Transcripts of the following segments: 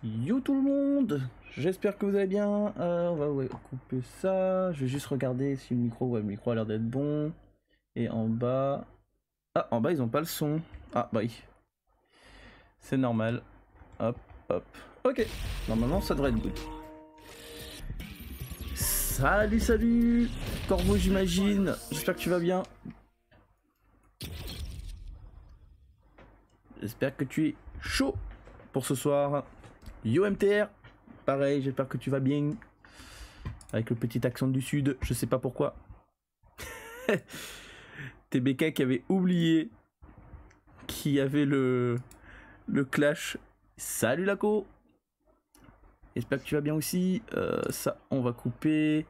Yo tout le monde, j'espère que vous allez bien. On va couper ça. Je vais juste regarder si le micro, le micro a l'air d'être bon. Et en bas, ah en bas ils ont pas le son. Ah bah oui, c'est normal. Hop hop. Ok, normalement ça devrait être good. Salut Corvo, j'imagine. J'espère que tu vas bien. J'espère que tu es chaud pour ce soir. Yo MTR, pareil, j'espère que tu vas bien. Avec le petit accent du sud, je sais pas pourquoi. TBK qui avait oublié qu'il y avait le clash. Salut Laco. J'espère que tu vas bien aussi. Ça, on va couper.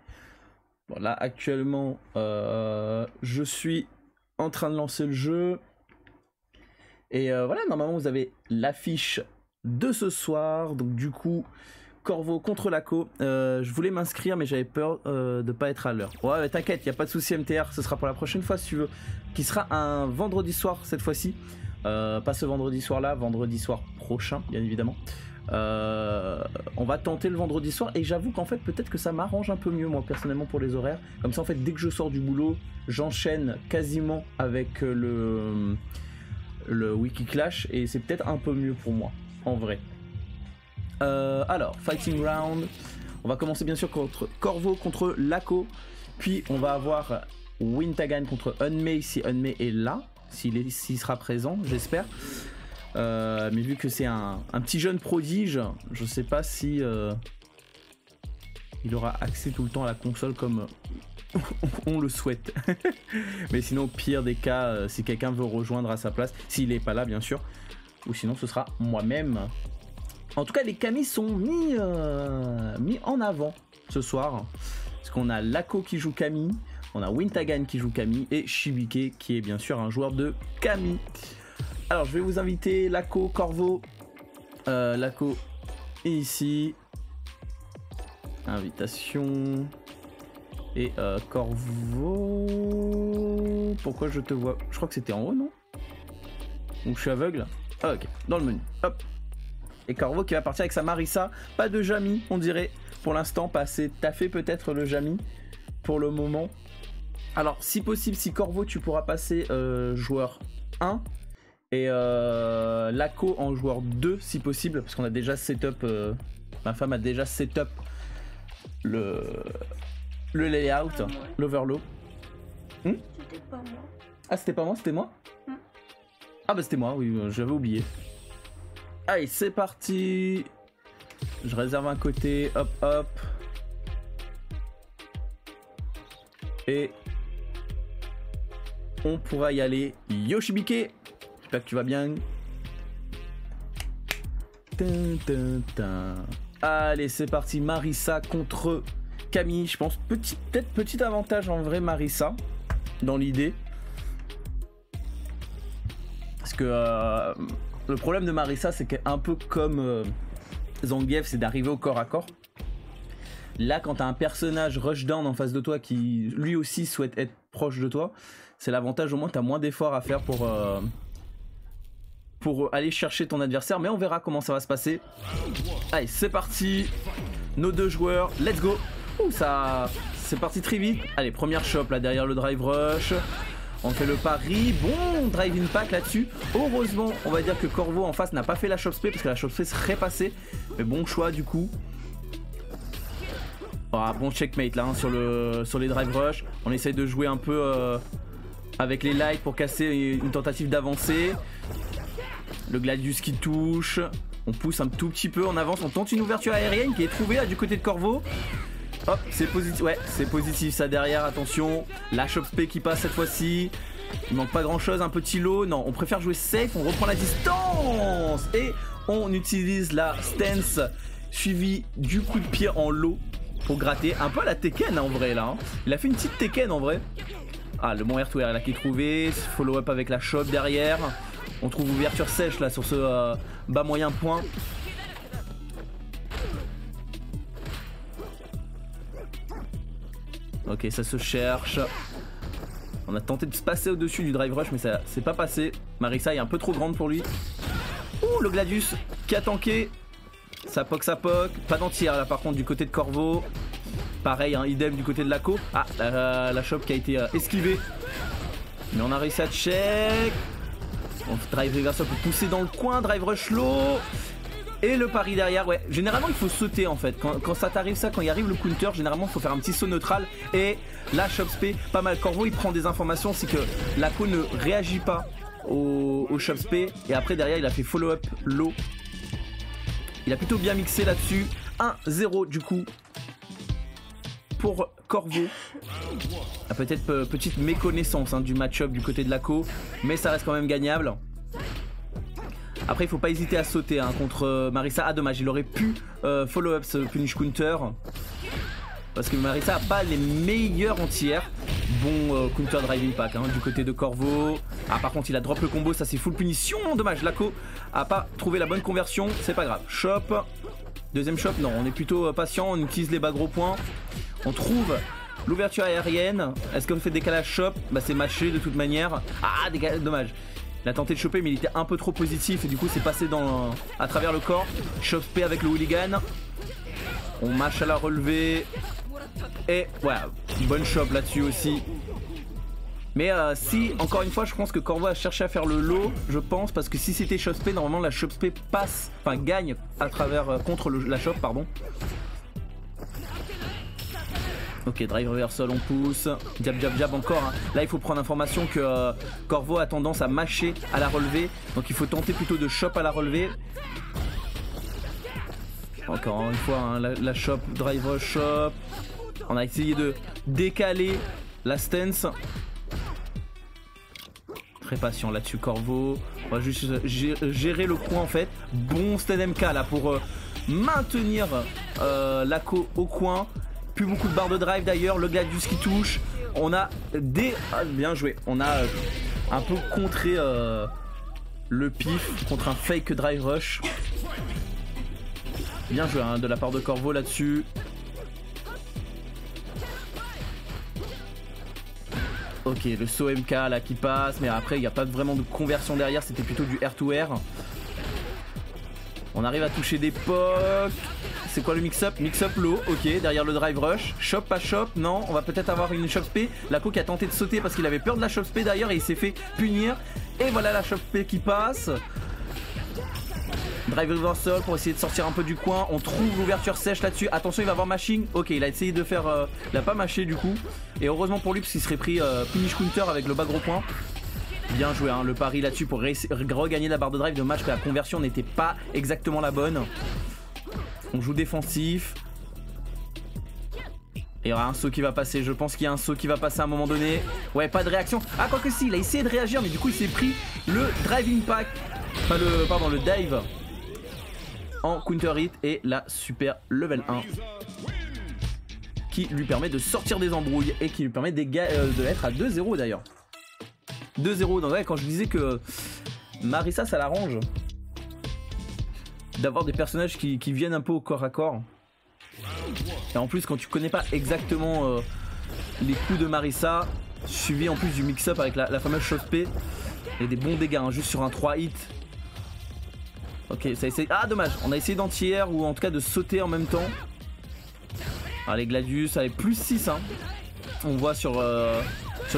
Bon, là, actuellement, je suis en train de lancer le jeu. Et voilà, normalement, vous avez l'affiche de ce soir. Donc, du coup, Corvo contre Laco. Je voulais m'inscrire, mais j'avais peur de pas être à l'heure. Ouais, mais t'inquiète, il n'y a pas de souci, MTR. Ce sera pour la prochaine fois, si tu veux. Qui sera un vendredi soir, cette fois-ci. Pas ce vendredi soir-là, vendredi soir prochain, bien évidemment. On va tenter le vendredi soir et j'avoue qu'en fait peut-être que ça m'arrange un peu mieux moi personnellement pour les horaires, comme ça en fait dès que je sors du boulot j'enchaîne quasiment avec le Wiki Clash et c'est peut-être un peu mieux pour moi en vrai. Alors fighting round, on va commencer bien sûr contre Corvo contre Laco, puis on va avoir Wintagan contre Unmei si Unmei est là, s'il sera présent j'espère. Mais vu que c'est un petit jeune prodige, je sais pas si il aura accès tout le temps à la console comme on le souhaite. Mais sinon, au pire des cas, si quelqu'un veut rejoindre à sa place, s'il est pas là bien sûr, ou sinon ce sera moi-même. En tout cas, les camis sont mis en avant ce soir, parce qu'on a Laco qui joue Camille, on a Wintagan qui joue Camille et Shibike qui est bien sûr un joueur de Camille. Alors je vais vous inviter Laco, Corvo. Laco est ici. Invitation. Et Corvo. Pourquoi je te vois? Je crois que c'était en haut, non? Ou je suis aveugle? Ah ok, dans le menu. Hop. Et Corvo qui va partir avec sa Marissa. Pas de Jamie, on dirait. Pour l'instant, pas assez taffé peut-être le Jamie. Pour le moment. Alors si possible, si Corvo tu pourras passer joueur 1. Et Laco en joueur 2 si possible, parce qu'on a déjà setup, ma femme a déjà setup le layout, l'overload. C'était pas moi. Ah c'était pas moi, c'était moi. Ah bah c'était moi, oui, j'avais oublié. Allez c'est parti. Je réserve un côté, hop hop. Et on pourra y aller. Yoshibike, j'espère que tu vas bien. Allez, c'est parti. Marissa contre Camille. Je pense peut-être petit avantage en vrai Marissa dans l'idée. Parce que le problème de Marissa, c'est qu'un peu comme Zangief, c'est d'arriver au corps à corps. Là, quand t'as un personnage rushdown en face de toi qui lui aussi souhaite être proche de toi, c'est l'avantage, au moins t'as moins d'efforts à faire pour aller chercher ton adversaire, mais on verra comment ça va se passer. Allez, c'est parti. Nos deux joueurs, let's go. Ouh, ça, c'est parti très vite. Allez, première shop là derrière le drive rush. On fait le pari. Bon drive in pack là-dessus. Heureusement, on va dire que Corvo en face n'a pas fait la shop spé parce que la shop spé serait passée. Mais bon choix du coup. Oh, bon checkmate là hein, sur les drive rush. On essaye de jouer un peu avec les lights pour casser une tentative d'avancer. Le Gladius qui touche. On pousse un tout petit peu en avance. On tente une ouverture aérienne qui est trouvée là du côté de Corvo. Hop, c'est positif. Ouais, c'est positif ça derrière. Attention. La shop spé qui passe cette fois-ci. Il manque pas grand chose. Un petit lot. Non, on préfère jouer safe. On reprend la distance. Et on utilise la stance suivie du coup de pied en lot pour gratter. Un peu à la Tekken en vrai là. Hein. Il a fait une petite Tekken en vrai. Ah, le bon air to air là qui est trouvé. Follow up avec la shop derrière. On trouve ouverture sèche là sur ce bas moyen point. Ok, ça se cherche. On a tenté de se passer au-dessus du drive rush, mais ça c'est pas passé. Marissa est un peu trop grande pour lui. Ouh, le Gladius qui a tanké. Ça poke. Pas d'entière là par contre du côté de Corvo. Pareil, hein, idem du côté de Laco. Ah, la shop qui a été esquivée. Mais on a réussi à check. On drive reversal pour pousser dans le coin. Drive rush low. Et le pari derrière, ouais. Généralement, il faut sauter en fait. Quand ça t'arrive ça, quand il arrive le counter, généralement, il faut faire un petit saut neutral. Et là, Chop Spé, pas mal. Corvo, il prend des informations. C'est que Laco ne réagit pas au Chop Spé. Et après, derrière, il a fait follow-up low. Il a plutôt bien mixé là-dessus. 1-0 du coup pour Corvo. Peut-être petite méconnaissance hein, du match-up du côté de Laco. Mais ça reste quand même gagnable. Après il faut pas hésiter à sauter hein, contre Marisa. Ah dommage, il aurait pu follow up ce punish counter. Parce que Marisa a pas les meilleurs entières. Bon counter drive impact hein, du côté de Corvo. Ah par contre il a drop le combo, ça c'est full punition. Dommage, Laco a pas trouvé la bonne conversion. C'est pas grave. Shop. Deuxième shop, non, on est plutôt patient, on utilise les bas gros points. On trouve l'ouverture aérienne. Est-ce qu'on fait décalage shop? Bah c'est matché de toute manière. Ah dommage. Il a tenté de choper mais il était un peu trop positif et du coup c'est passé à travers le corps. Chopé avec le hooligan. On mâche à la relevée. Et voilà, bonne shop là-dessus aussi. Mais si, encore une fois, je pense que Corvo a cherché à faire le low, je pense, parce que si c'était Chopé, normalement la Chopé passe, enfin gagne à travers, contre la shop, pardon. Ok, drive reversal, on pousse. Jab encore. Hein. Là, il faut prendre information que Corvo a tendance à mâcher à la relevée. Donc, il faut tenter plutôt de shop à la relevée. Encore une fois, hein, la shop, drive rush shop. On a essayé de décaler la stance. Très patient là-dessus, Corvo. On va juste gérer le coin en fait. Bon stand MK là pour maintenir Laco au coin. Plus beaucoup de barres de drive d'ailleurs, le Gladius qui touche. On a des... Ah, bien joué. On a un peu contré le pif contre un fake drive rush. Bien joué hein, de la part de Corvo là-dessus. Ok, le saut MK là qui passe, mais après il n'y a pas vraiment de conversion derrière, c'était plutôt du air to air. On arrive à toucher des pocs. C'est quoi le mix-up? Mix-up low, ok, derrière le drive rush. Shop, pas shop, non, on va peut-être avoir une shop spé. Laco qui a tenté de sauter parce qu'il avait peur de la shop spé d'ailleurs et il s'est fait punir. Et voilà la shop spé qui passe. Drive reversal pour essayer de sortir un peu du coin. On trouve l'ouverture sèche là-dessus. Attention, il va avoir mashing. Ok, il a essayé de faire... il a pas mâché du coup. Et heureusement pour lui parce qu'il serait pris punish counter avec le bas gros point. Bien joué hein, le pari là-dessus pour regagner la barre de drive. Dommage que la conversion n'était pas exactement la bonne. On joue défensif. Et il y aura un saut qui va passer. Je pense qu'il y a un saut qui va passer à un moment donné. Ouais, pas de réaction. Ah, quoique si, il a essayé de réagir, mais du coup il s'est pris le drive impact. Enfin le dive en counter hit et la super level 1 qui lui permet de sortir des embrouilles et qui lui permet d'être à 2-0 d'ailleurs. 2-0, donc ouais, quand je disais que Marisa ça l'arrange d'avoir des personnages qui viennent un peu au corps à corps. Et en plus quand tu connais pas exactement les coups de Marisa, suivi en plus du mix-up avec la fameuse Chopé, il y a des bons dégâts hein, juste sur un 3 hit. Ok, ça essaie. Ah dommage, on a essayé d'anti-air ou en tout cas de sauter en même temps. Allez Gladius, allez plus 6 hein. On voit sur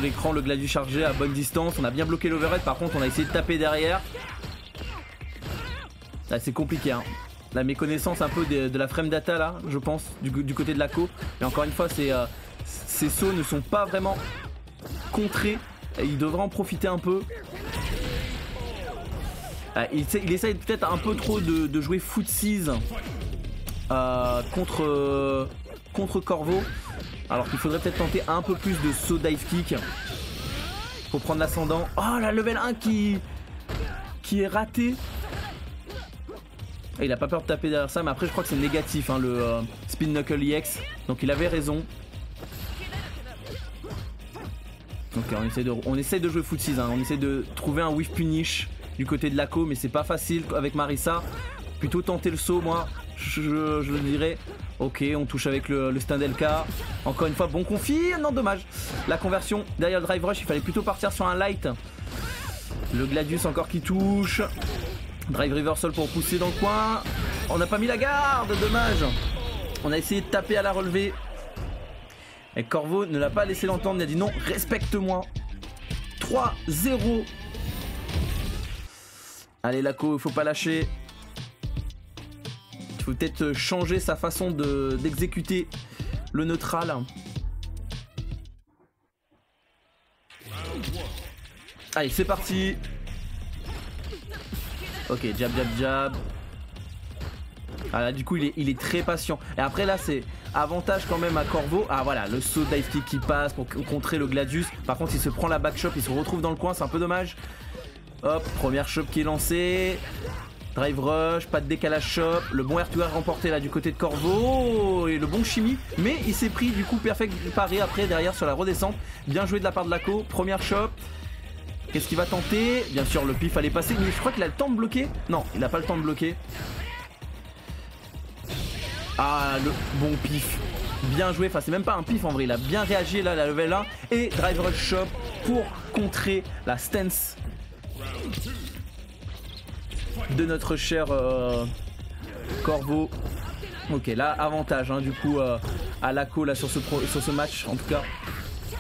l'écran le Gladius chargé à bonne distance. On a bien bloqué l'overhead, par contre on a essayé de taper derrière. Là c'est compliqué hein. La méconnaissance un peu de la frame data là, je pense, du côté de Laco. Et encore une fois, ces sauts ne sont pas vraiment contrés. Et il devrait en profiter un peu. Il essaye peut-être un peu trop de jouer footsies contre Corvo. Alors qu'il faudrait peut-être tenter un peu plus de saut dive kick pour prendre l'ascendant. Oh la level 1 qui est raté. Et il a pas peur de taper derrière ça, mais après je crois que c'est négatif hein, le spin knuckle EX. Donc il avait raison. Donc on essaie de jouer footsies hein. On essaie de trouver un whiff punish du côté de Laco, mais c'est pas facile avec Marisa. Plutôt tenter le saut, moi je le dirais. Ok, on touche avec le stand LK. Encore une fois, bon confi. Non, dommage. La conversion derrière le drive rush, il fallait plutôt partir sur un light. Le Gladius encore qui touche. Drive reversal pour pousser dans le coin. on n'a pas mis la garde, dommage. On a essayé de taper à la relevée. Et Corvo ne l'a pas laissé l'entendre, il a dit non, respecte-moi. 3-0. Allez Laco, il faut pas lâcher. Il faut peut-être changer sa façon d'exécuter le neutral. Allez, c'est parti. Ok, jab, jab, jab. Ah là, du coup, il est très patient. Et après, là, c'est avantage quand même à Corvo. Ah voilà, le saut dive kick qui passe pour contrer le Gladius. Par contre, il se prend la back chop, il se retrouve dans le coin, c'est un peu dommage. Hop, première chop qui est lancée. Drive rush, pas de décalage chop. Le bon R2R remporté là du côté de Corvo. Et le bon chimie. Mais il s'est pris du coup perfect paré après derrière sur la redescente. Bien joué de la part de Laco. Première chop. Qu'est-ce qu'il va tenter? Bien sûr, le pif allait passer. Mais je crois qu'il a le temps de bloquer. Non, il n'a pas le temps de bloquer. Ah, le bon pif. Bien joué. Enfin, c'est même pas un pif en vrai. Il a bien réagi là, la level 1. Et drive rush chop pour contrer la stance de notre cher Corvo. Ok, là avantage hein, du coup à Laco là sur ce match en tout cas.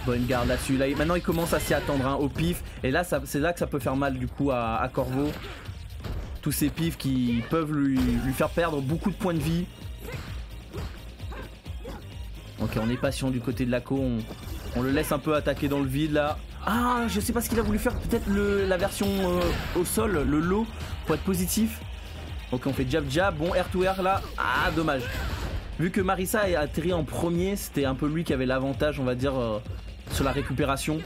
Bonne garde là-dessus. Là, maintenant il commence à s'y attendre hein, au pif. Et là c'est là que ça peut faire mal du coup à Corvo. Tous ces pifs qui peuvent lui faire perdre beaucoup de points de vie. Ok, on est patient du côté de Laco. On le laisse un peu attaquer dans le vide là. Ah, je sais pas ce qu'il a voulu faire. Peut-être la version au sol, le low, pour être positif. Ok, on fait jab jab. Bon, R2R là. Ah, dommage. Vu que Marisa a atterri en premier, c'était un peu lui qui avait l'avantage, on va dire, sur la récupération.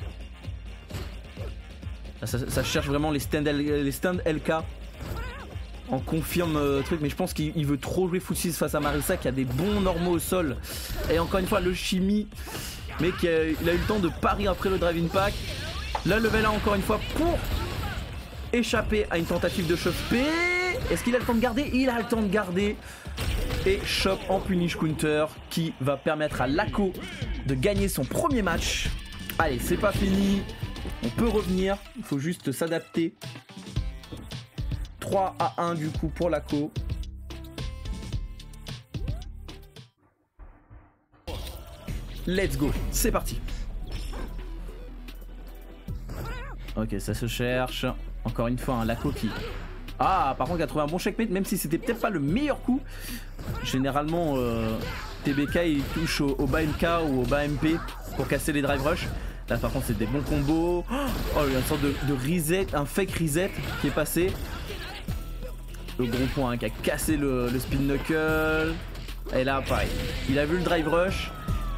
Là, ça cherche vraiment les stands LK. On confirme truc, mais je pense qu'il veut trop jouer Footsies face à Marisa qui a des bons normaux au sol. Et encore une fois, le chimie. Mais il a eu le temps de parier après le drive impact. Là, level 1 encore une fois pour échapper à une tentative de shove P. Est-ce qu'il a le temps de garder? Il a le temps de garder. Et shop en punish counter qui va permettre à Laco de gagner son premier match. Allez, c'est pas fini. On peut revenir. Il faut juste s'adapter. 3-1 du coup pour Laco. Let's go, c'est parti. Ok, ça se cherche. Encore une fois, un Laco qui... Ah, par contre, il a trouvé un bon checkmate, même si c'était peut-être pas le meilleur coup. Généralement, TBK, il touche au bas MK ou au bas MP pour casser les drive rush. Là, par contre, c'est des bons combos. Oh, il y a une sorte de reset, un fake reset qui est passé. Le gros point hein, qui a cassé le spin knuckle. Et là, pareil. Il a vu le drive rush.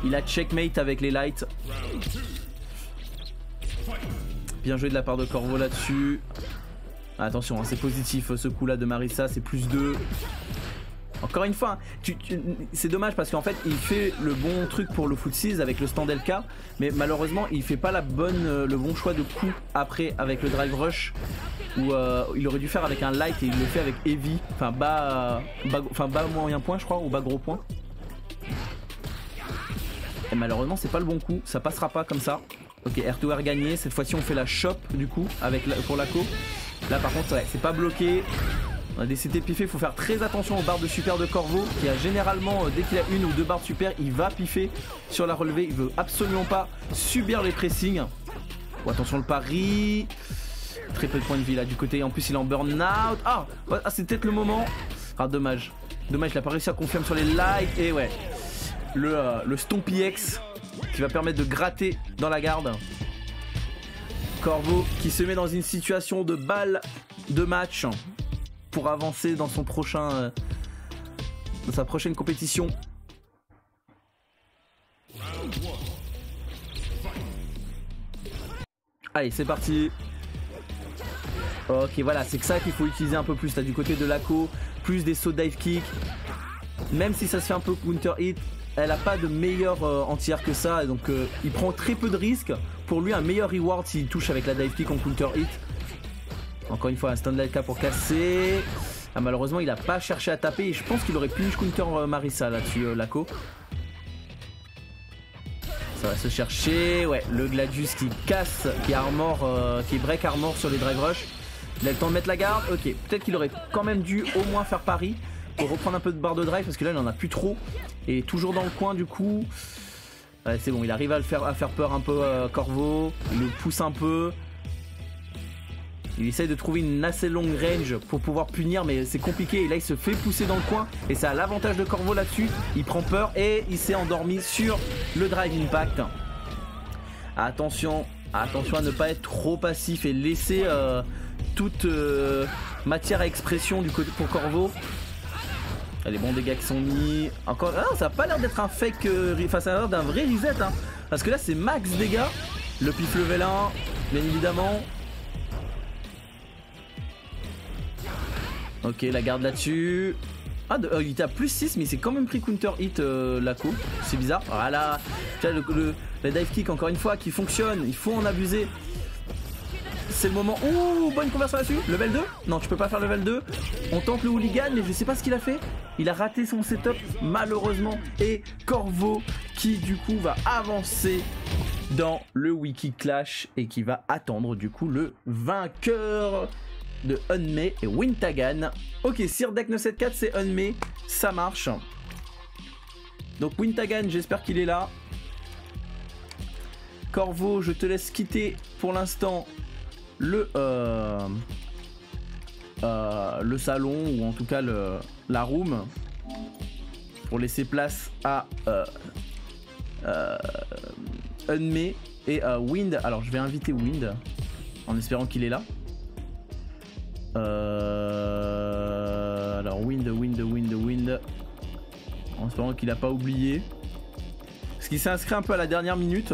Il a checkmate avec les lights. Bien joué de la part de Corvo là-dessus. Attention, hein, c'est positif ce coup-là de Marisa, c'est plus 2. Encore une fois, c'est dommage parce qu'en fait, il fait le bon truc pour le Footsies avec le stand LK. Mais malheureusement, il fait pas le bon choix de coup après avec le drive rush. Où il aurait dû faire avec un light et il le fait avec heavy. Enfin, bas moyen point, je crois, ou bas gros point. Et malheureusement c'est pas le bon coup, ça passera pas comme ça. Ok, R2R gagné, cette fois-ci on fait la chop du coup pour Laco. Là par contre ouais, c'est pas bloqué. On a décidé de piffer, il faut faire très attention aux barres de super de Corvo qui a généralement, dès qu'il a une ou deux barres de super, il va piffer sur la relevée. Il veut absolument pas subir les pressings. Oh, attention le pari. Très peu de points de vie là du côté, en plus il est en burn out. Ah, c'est peut-être le moment. Ah dommage, il a pas réussi à confirmer sur les lights. Et ouais, le Stompy X qui va permettre de gratter dans la garde. Corvo qui se met dans une situation de balle de match pour avancer dans son prochain dans sa prochaine compétition. Allez, c'est parti. Ok, voilà, c'est que ça qu'il faut utiliser un peu plus là du côté de Laco, plus des sauts dive kick. Même si ça se fait un peu counter hit, elle a pas de meilleur anti-air que ça, et donc il prend très peu de risques. Pour lui, un meilleur reward s'il touche avec la dive kick en counter hit. Encore une fois, un stand LK pour casser. Ah, malheureusement, il a pas cherché à taper et je pense qu'il aurait punish counter Marisa là-dessus, Laco. Ça va se chercher, ouais, le Gladius qui casse, qui est break armor sur les drive rush. Il a le temps de mettre la garde, ok, peut-être qu'il aurait quand même dû au moins faire pari. pour reprendre un peu de barre de drive parce que là il en a plus trop. Et toujours dans le coin du coup. Ouais, c'est bon, il arrive à faire peur un peu Corvo. Il le pousse un peu. Il essaye de trouver une assez longue range pour pouvoir punir, mais c'est compliqué. Et là, il se fait pousser dans le coin. Et ça a l'avantage de Corvo là-dessus. Il prend peur et il s'est endormi sur le drive impact. Attention à ne pas être trop passif et laisser toute matière à expression du côté pour Corvo. Les bons dégâts qui sont mis. Encore, ça n'a pas l'air d'être un fake. Enfin, ça a l'air d'un vrai reset. Hein, parce que là, c'est max dégâts. Le pif level 1, bien évidemment. Ok, la garde là-dessus. Ah, il était à plus 6, mais il s'est quand même pris counter hit Laco. C'est bizarre. Voilà. Le dive kick, encore une fois, qui fonctionne. Il faut en abuser. C'est le moment. Ouh, bonne conversion là-dessus. Level 2 ? Non, tu peux pas faire level 2. On tente le hooligan, mais je sais pas ce qu'il a fait. Il a raté son setup, malheureusement. Et Corvo, qui du coup va avancer dans le Wiki Clash et qui va attendre du coup le vainqueur de Unmei et Wintagan. Ok, Sirdek 974, c'est Unmei. Ça marche. Donc Wintagan, j'espère qu'il est là. Corvo, je te laisse quitter pour l'instant le salon ou en tout cas la room pour laisser place à Unmei et Wind. Alors je vais inviter Wind en espérant qu'il est là. Alors Wind en espérant qu'il a pas oublié parce qu'il s'est inscrit un peu à la dernière minute.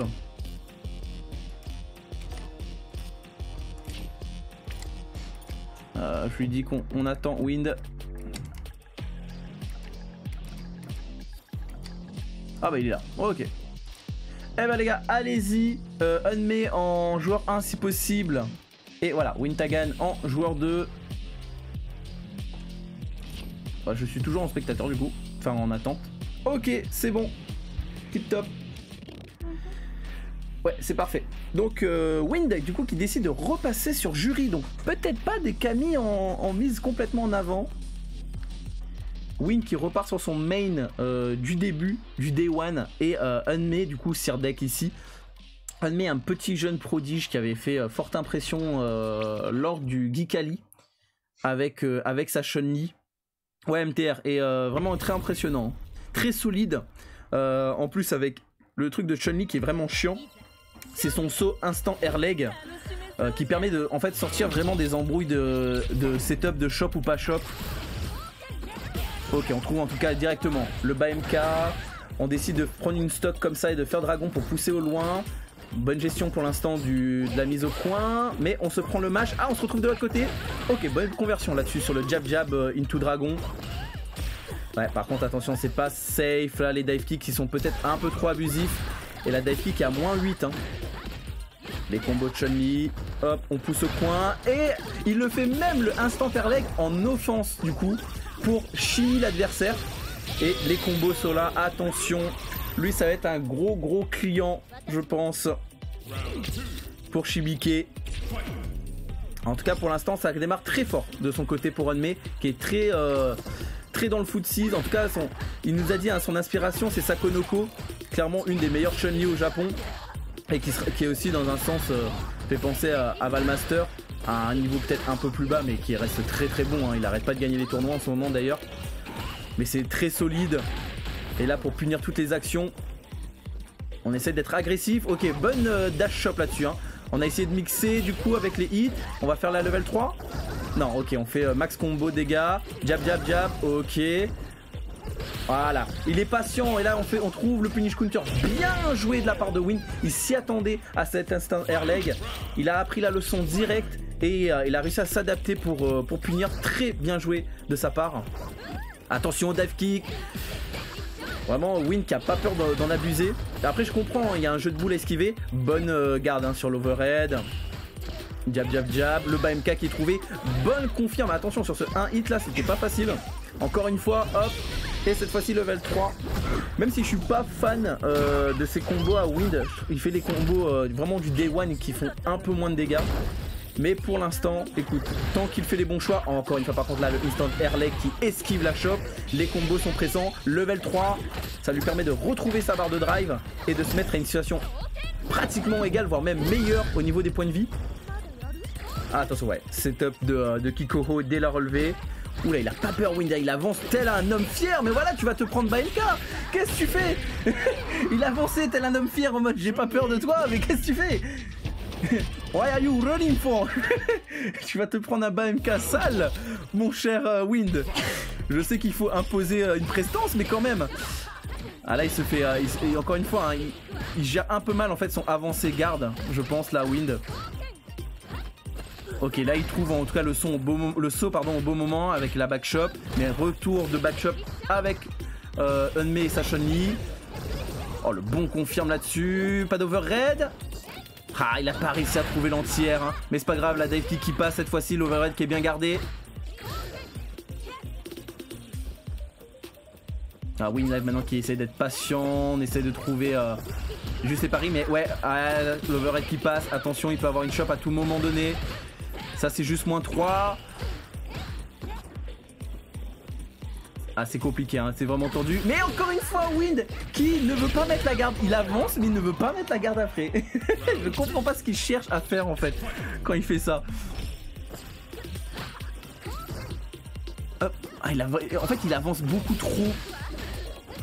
Je lui dis qu'on attend Wind. Ah bah il est là, ok. Eh bah les gars, allez-y. Unmei en joueur 1 si possible. Et voilà, Wintagan en joueur 2. Bah, je suis toujours en spectateur du coup. Enfin en attente. Ok, c'est bon. Tip top. Ouais, c'est parfait. Donc Wind du coup qui décide de repasser sur jury. Donc peut-être pas des Camille en mise complètement en avant. Wind qui repart sur son main du début, du day one. Et Unmei du coup Sirdek ici. Unmei, un petit jeune prodige qui avait fait forte impression lors du Geekali avec sa Chun-Li. Ouais, MTR. Et vraiment très impressionnant. Très solide. En plus avec le truc de Chun-Li qui est vraiment chiant. C'est son saut instant air leg qui permet de en fait sortir vraiment des embrouilles de setup de shop ou pas shop. Ok, on trouve en tout cas directement le bas MK. On décide de prendre une stock comme ça et de faire dragon pour pousser au loin. Bonne gestion pour l'instant de la mise au coin. Mais on se prend le mash. Ah, on se retrouve de l'autre côté. Ok, bonne conversion là-dessus sur le jab jab into dragon. Ouais, par contre attention, c'est pas safe là, les dive kicks qui sont peut-être un peu trop abusifs. Et la dive kick est à moins 8 hein. Les combos de Chun-Li. Hop, on pousse au coin. Et il le fait même le instant air leg en offense du coup pour chimie l'adversaire. Et les combos Sola, attention. Lui ça va être un gros client je pense pour Shibike. En tout cas pour l'instant ça démarre très fort de son côté pour Unmei qui est très dans le footsies. En tout cas il nous a dit son inspiration c'est Sakonoko. Clairement une des meilleures Chun-Li au Japon. Et qui est aussi dans un sens fait penser à Valmaster. À un niveau peut-être un peu plus bas mais qui reste très bon hein. Il arrête pas de gagner les tournois en ce moment d'ailleurs. Mais c'est très solide. Et là pour punir toutes les actions on essaie d'être agressif. Ok, bonne dash shop là-dessus hein. On a essayé de mixer du coup avec les hits. On va faire la level 3. Non, ok, on fait max combo dégâts. Jab jab jab, ok. Voilà, il est patient et là on trouve le punish counter. Bien joué de la part de Wind. Il s'y attendait à cet instant air leg. Il a appris la leçon directe et il a réussi à s'adapter pour punir. Très bien joué de sa part. Attention au dive kick. Vraiment Wind qui a pas peur d'en abuser. Après je comprends, il y a un jeu de boule à esquiver. Bonne garde hein, sur l'overhead. Jab jab jab. Le bas MK qui est trouvé. Bonne confirme. Attention sur ce 1 hit là, c'était pas facile. Encore une fois, hop. Et cette fois-ci level 3. Même si je suis pas fan de ces combos à Wind, il fait des combos vraiment du day one qui font un peu moins de dégâts. Mais pour l'instant, écoute, tant qu'il fait les bons choix, encore une fois par contre là le instant air leg qui esquive la chope, les combos sont présents, level 3, ça lui permet de retrouver sa barre de drive et de se mettre à une situation pratiquement égale, voire même meilleure au niveau des points de vie. Ah, attention, ouais, setup de Kikoho dès la relevée. Oula, il a pas peur Wind, il avance tel un homme fier, mais voilà, tu vas te prendre BMK. Qu'est-ce que tu fais? Il avançait tel un homme fier en mode j'ai pas peur de toi, mais qu'est-ce que tu fais? Why are you running for? Tu vas te prendre un BMK sale, mon cher Wind. Je sais qu'il faut imposer une prestance, mais quand même. Ah là, il se fait, encore une fois, hein, il gère un peu mal en fait son avancé garde, je pense, là, Wind. Ok, là il trouve en tout cas le saut au bon moment avec la backshop. Mais retour de backshop avec Eunmei et sa Chun-Li. Oh, le bon confirme là-dessus. Pas d'overhead. Ah, il a pas réussi à trouver l'entière. Hein. Mais c'est pas grave, la dive kick qui passe cette fois-ci. L'overhead qui est bien gardé. Ah, Winlive maintenant qui essaie d'être patient. On essaie de trouver juste les paris. Mais ouais, l'overhead qui passe. Attention, il peut avoir une chop à tout moment donné. Ça c'est juste moins 3. Ah, c'est compliqué, hein, c'est vraiment tendu. Mais encore une fois, Wind qui ne veut pas mettre la garde. Il avance mais il ne veut pas mettre la garde après. Je comprends pas ce qu'il cherche à faire en fait quand il fait ça. Hop. Ah, en fait il avance beaucoup trop.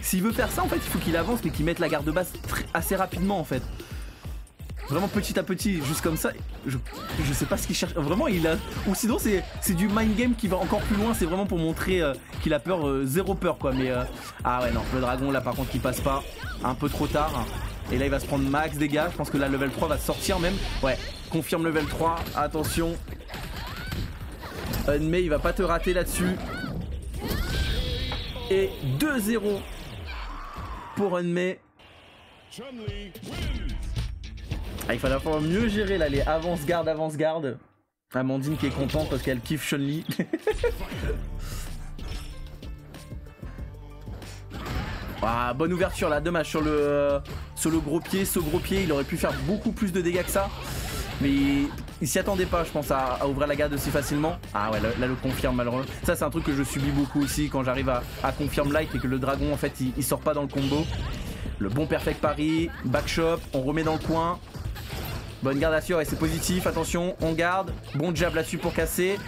S'il veut faire ça en fait il faut qu'il avance mais qu'il mette la garde basse assez rapidement en fait. Vraiment petit à petit, juste comme ça. Je sais pas ce qu'il cherche. Vraiment, il a. Ou sinon, c'est du mind game qui va encore plus loin. C'est vraiment pour montrer qu'il a peur, zéro peur quoi. Mais ah ouais, non, le dragon là par contre qui passe pas. Un peu trop tard. Et là, il va se prendre max dégâts. Je pense que là, level 3 va sortir même. Ouais, confirme level 3. Attention. Eunmei, il va pas te rater là-dessus. Et 2-0 pour Eunmei. Ah, il fallait falloir mieux gérer là les avance-garde. Amandine qui est contente parce qu'elle kiffe Chun-Li. Ah, bonne ouverture là, dommage sur le gros pied. Ce gros pied, il aurait pu faire beaucoup plus de dégâts que ça. Mais il s'y attendait pas, je pense, à ouvrir la garde aussi facilement. Ah ouais, là le confirme malheureusement. Ça c'est un truc que je subis beaucoup aussi quand j'arrive à confirm like et que le dragon en fait il sort pas dans le combo. Le bon perfect parry, backshop, on remet dans le coin. Bonne garde assure et c'est positif, attention, on garde. Bon jab là-dessus pour casser.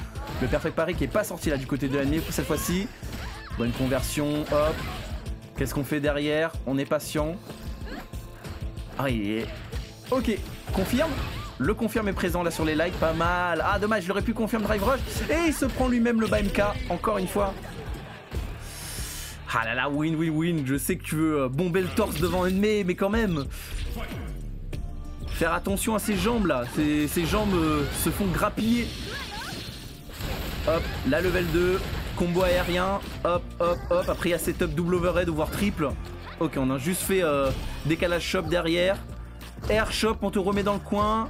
Le perfect parry qui est pas sorti là du côté de l'ennemi cette fois-ci. Bonne conversion, hop. Qu'est-ce qu'on fait derrière? On est patient. Ah, il est... Ok, confirme. Le confirme est présent là sur les likes, pas mal. Ah dommage, il aurait pu confirmer drive rush. Et il se prend lui-même le BMK, encore une fois. Ah là là, win. Je sais que tu veux bomber le torse devant Eunmei, mais quand même. Faire attention à ses jambes là, ses jambes se font grappiller. Hop, la level 2, combo aérien, hop. Après il y a setup double overhead ou voire triple. Ok, on a juste fait décalage shop derrière. Air shop, on te remet dans le coin.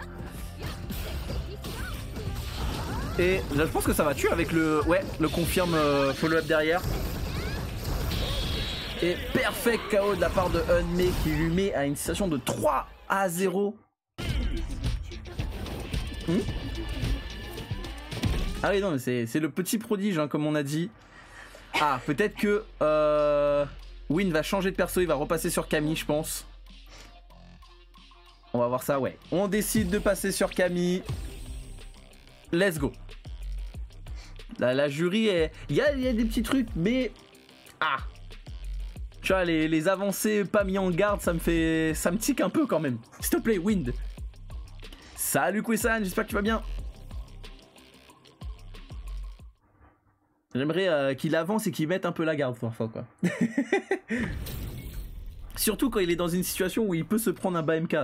Et là je pense que ça va tuer avec le confirme follow-up derrière. Et perfect KO de la part de Eunmei qui lui met à une situation de 3-0. Ah oui non mais c'est le petit prodige hein, comme on a dit. Ah peut-être que Win va changer de perso, il va repasser sur Camille je pense. On va voir ça, ouais. On décide de passer sur Camille. Let's go. La jury est... Il y a des petits trucs mais... Ah tu vois les avancées pas mis en garde ça me tique un peu quand même. S'il te plaît Wind. Salut Kouessan, j'espère que tu vas bien. J'aimerais qu'il avance et qu'il mette un peu la garde parfois quoi. Surtout quand il est dans une situation où il peut se prendre un BMK.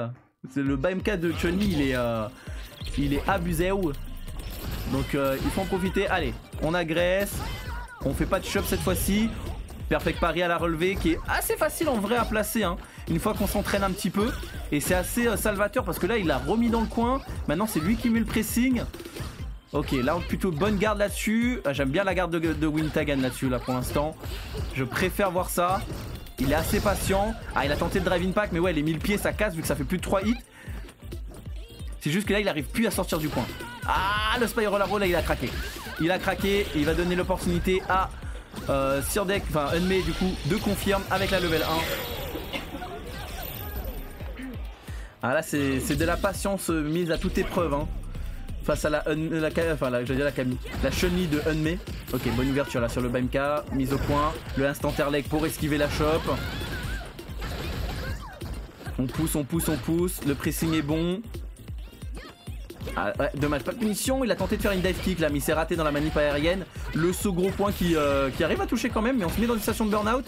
Le BMK de Chun-Li il est abusé. Donc il faut en profiter. Allez, on agresse. On fait pas de shop cette fois-ci. Perfect parry à la relevée qui est assez facile en vrai à placer hein, une fois qu'on s'entraîne un petit peu. Et c'est assez salvateur parce que là il l'a remis dans le coin. Maintenant c'est lui qui met le pressing. Ok, là plutôt bonne garde là-dessus. J'aime bien la garde de Wintagan là-dessus là pour l'instant. Je préfère voir ça. Il est assez patient. Ah il a tenté le drive impact mais ouais les 1000 pieds ça casse vu que ça fait plus de 3 hits. C'est juste que là il arrive plus à sortir du coin. Ah, le Spiral Arrow là il a craqué. Il a craqué et il va donner l'opportunité à Sirdek, enfin Unmei du coup, de confirme avec la level 1. Ah là c'est de la patience mise à toute épreuve hein. Face à la Camille. La Chun-Li de Unmei. Ok, bonne ouverture là sur le BMK. Mise au point. Le instant air leg pour esquiver la chope. On pousse, on pousse, on pousse. Le pressing est bon. Ah, ouais, dommage, pas de punition. Il a tenté de faire une dive kick là, mais il s'est raté dans la manip aérienne. Le saut gros point qui arrive à toucher quand même, mais on se met dans une station de burn-out.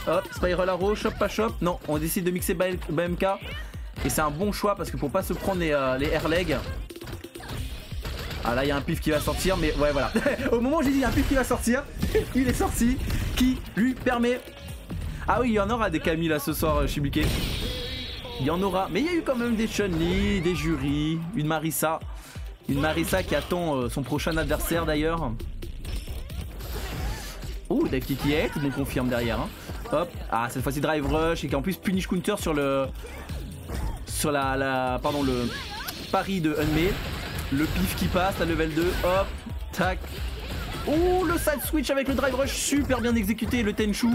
Hop, Spiral Arrow, chop pas chop. Non, on décide de mixer BMK. Et c'est un bon choix parce que pour pas se prendre les air legs. Ah là il y a un pif qui va sortir, mais ouais voilà. Au moment où j'ai dit il y a un pif qui va sortir, il est sorti, qui lui permet... Ah oui il y en aura des Camille là ce soir Chibuké. Il y en aura, mais il y a eu quand même des Chun-Li, des jurys, une Marissa. Une Marissa qui attend son prochain adversaire d'ailleurs. Oh Dave Kiki on confirme derrière hein. Hop, ah cette fois-ci drive rush et qui en plus punish counter sur le... Sur pardon le pari de Unmei. Le pif qui passe, la level 2, hop, tac. Oh, le side switch avec le drive rush, super bien exécuté, le Tenchu.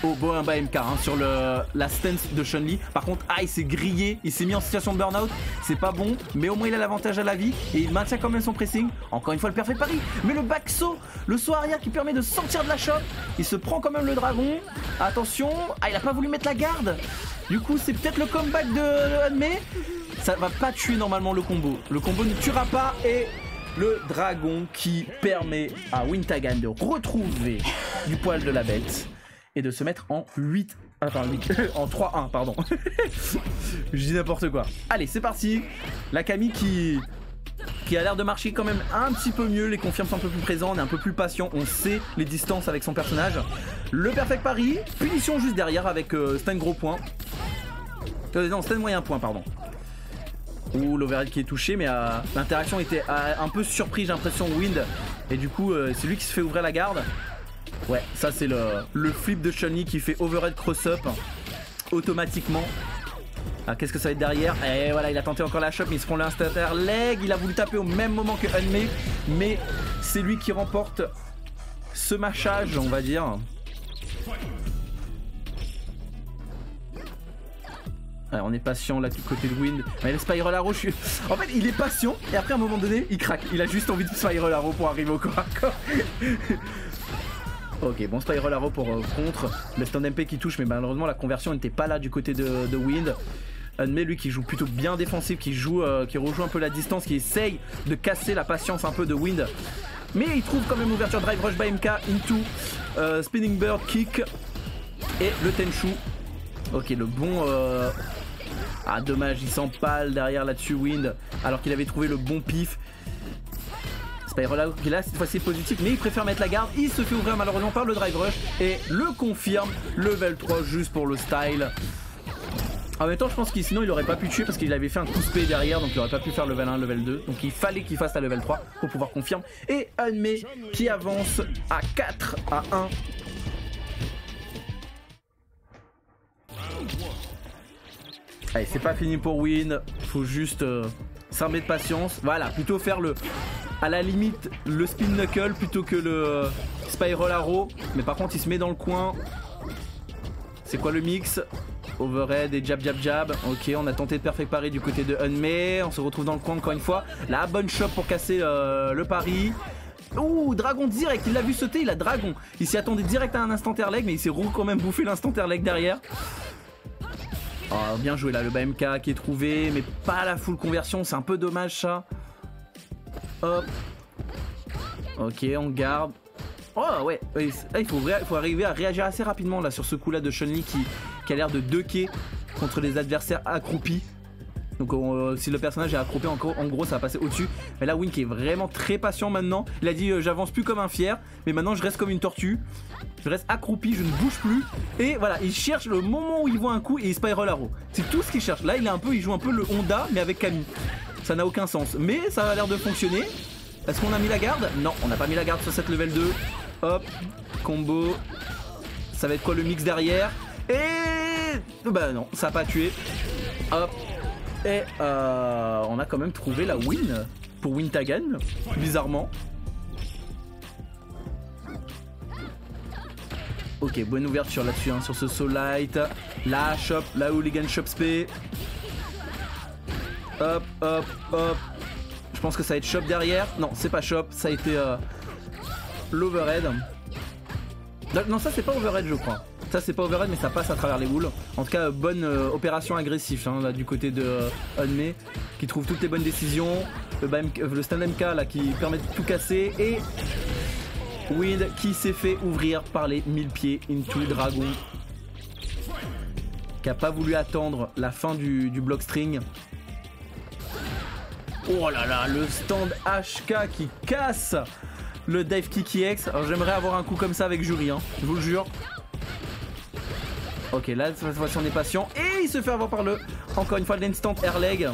Oh, bon, un BMK hein, sur la stance de Chun-Li. Par contre, il s'est grillé, il s'est mis en situation de burn-out. C'est pas bon, mais au moins il a l'avantage à la vie. Et il maintient quand même son pressing. Encore une fois, le perfect pari. Mais le back saut, le saut arrière qui permet de sortir de la shop. Il se prend quand même le dragon. Attention, il a pas voulu mettre la garde. Du coup, c'est peut-être le comeback de Unmei. Ça va pas tuer normalement le combo. Le combo ne tuera pas et le dragon qui permet à Wintagan de retrouver du poil de la bête et de se mettre en 8. Enfin, 8. En 3-1, pardon. Je dis n'importe quoi. Allez, c'est parti. La Camille qui a l'air de marcher quand même un petit peu mieux. Les confirmes sont un peu plus présents. On est un peu plus patient. On sait les distances avec son personnage. Le perfect pari. Punition juste derrière avec stun gros point. Non, stun moyen point, pardon. Ouh, l'overhead qui est touché, mais l'interaction était un peu surprise, j'ai l'impression, Wind. Et du coup, c'est lui qui se fait ouvrir la garde. Ouais, ça c'est le flip de Chun-Li qui fait overhead cross-up automatiquement. Ah, qu'est-ce que ça va être derrière? Et voilà, il a tenté encore la chope, mais il se prend l'instant air leg. Il a voulu taper au même moment que Unmei, mais c'est lui qui remporte ce matchage, on va dire. Ouais, on est patient là du côté de Wind. Mais le Spiral Arrow, en fait, il est patient et après à un moment donné, il craque. Il a juste envie de Spiral Arrow pour arriver au corps à corps. Ok, bon Spiral Arrow pour contre. Le stun MP qui touche, mais malheureusement la conversion n'était pas là du côté de Wind. Unmei lui qui joue plutôt bien défensif, qui rejoue un peu la distance, qui essaye de casser la patience un peu de Wind. Mais il trouve quand même ouverture drive rush BMK into spinning bird kick et le Tenchu. Ok, le bon... Ah dommage, il s'empale derrière là-dessus Wind, alors qu'il avait trouvé le bon pif. Spiral Arrow qui là cette fois-ci est positif, mais il préfère mettre la garde. Il se fait ouvrir malheureusement par le drive rush et le confirme, level 3 juste pour le style. En même temps je pense que sinon il aurait pas pu tuer parce qu'il avait fait un coup spé derrière, donc il aurait pas pu faire level 1, level 2. Donc il fallait qu'il fasse la level 3 pour pouvoir confirmer. Et Unmei qui avance à 4-1. Allez, c'est pas fini pour Win, faut juste s'armer de patience. Voilà, plutôt faire à la limite le spin knuckle plutôt que le Spiral Arrow. Mais par contre il se met dans le coin. C'est quoi le mix? Overhead et jab jab jab. Ok, on a tenté de perfect pari du côté de Unmei. On se retrouve dans le coin encore une fois. La bonne shot pour casser le pari. Ouh, dragon direct, il l'a vu sauter, il a dragon. Il s'y attendait direct à un instant air leg, mais il s'est quand même bouffé l'instant air leg derrière. Oh, bien joué là, le BMK qui est trouvé, mais pas la full conversion, c'est un peu dommage ça. Hop. Ok, on garde. Oh ouais, il faut arriver à réagir assez rapidement là sur ce coup là de Chun-Li qui a l'air de ducker contre les adversaires accroupis. Donc si le personnage est accroupi en gros ça va passer au-dessus. Mais là Win qui est vraiment très patient maintenant. Il a dit j'avance plus comme un fier, mais maintenant je reste comme une tortue. Je reste accroupi, je ne bouge plus. Et voilà, il cherche le moment où il voit un coup et il Spiral Arrow. C'est tout ce qu'il cherche. Là il joue un peu le Honda mais avec Camille. Ça n'a aucun sens. Mais ça a l'air de fonctionner. Est-ce qu'on a mis la garde? Non, on n'a pas mis la garde sur cette level 2. Hop, combo. Ça va être quoi le mix derrière? Et... bah non, ça n'a pas tué. Hop. Et on a quand même trouvé la win pour Wintagan, bizarrement. Ok, bonne ouverture là-dessus, hein, sur ce Soul Light. La shop, la Hooligan Shop Spé. Hop, hop, hop. Je pense que ça va être shop derrière. Non, c'est pas shop, ça a été l'overhead. Non, ça c'est pas overhead, je crois. Ça c'est pas overhead, mais ça passe à travers les boules. En tout cas, bonne opération agressive hein, là, du côté de Unmei, qui trouve toutes les bonnes décisions. Le stand MK là qui permet de tout casser. Et Wind qui s'est fait ouvrir par les 1000 pieds into Dragon, qui a pas voulu attendre la fin du block string. Oh là là, le stand HK qui casse le dive kick EX. Alors j'aimerais avoir un coup comme ça avec Jury, hein, je vous le jure. Ok, là cette fois-ci on est patient. Et il se fait avoir par le, encore une fois, l'instant air leg.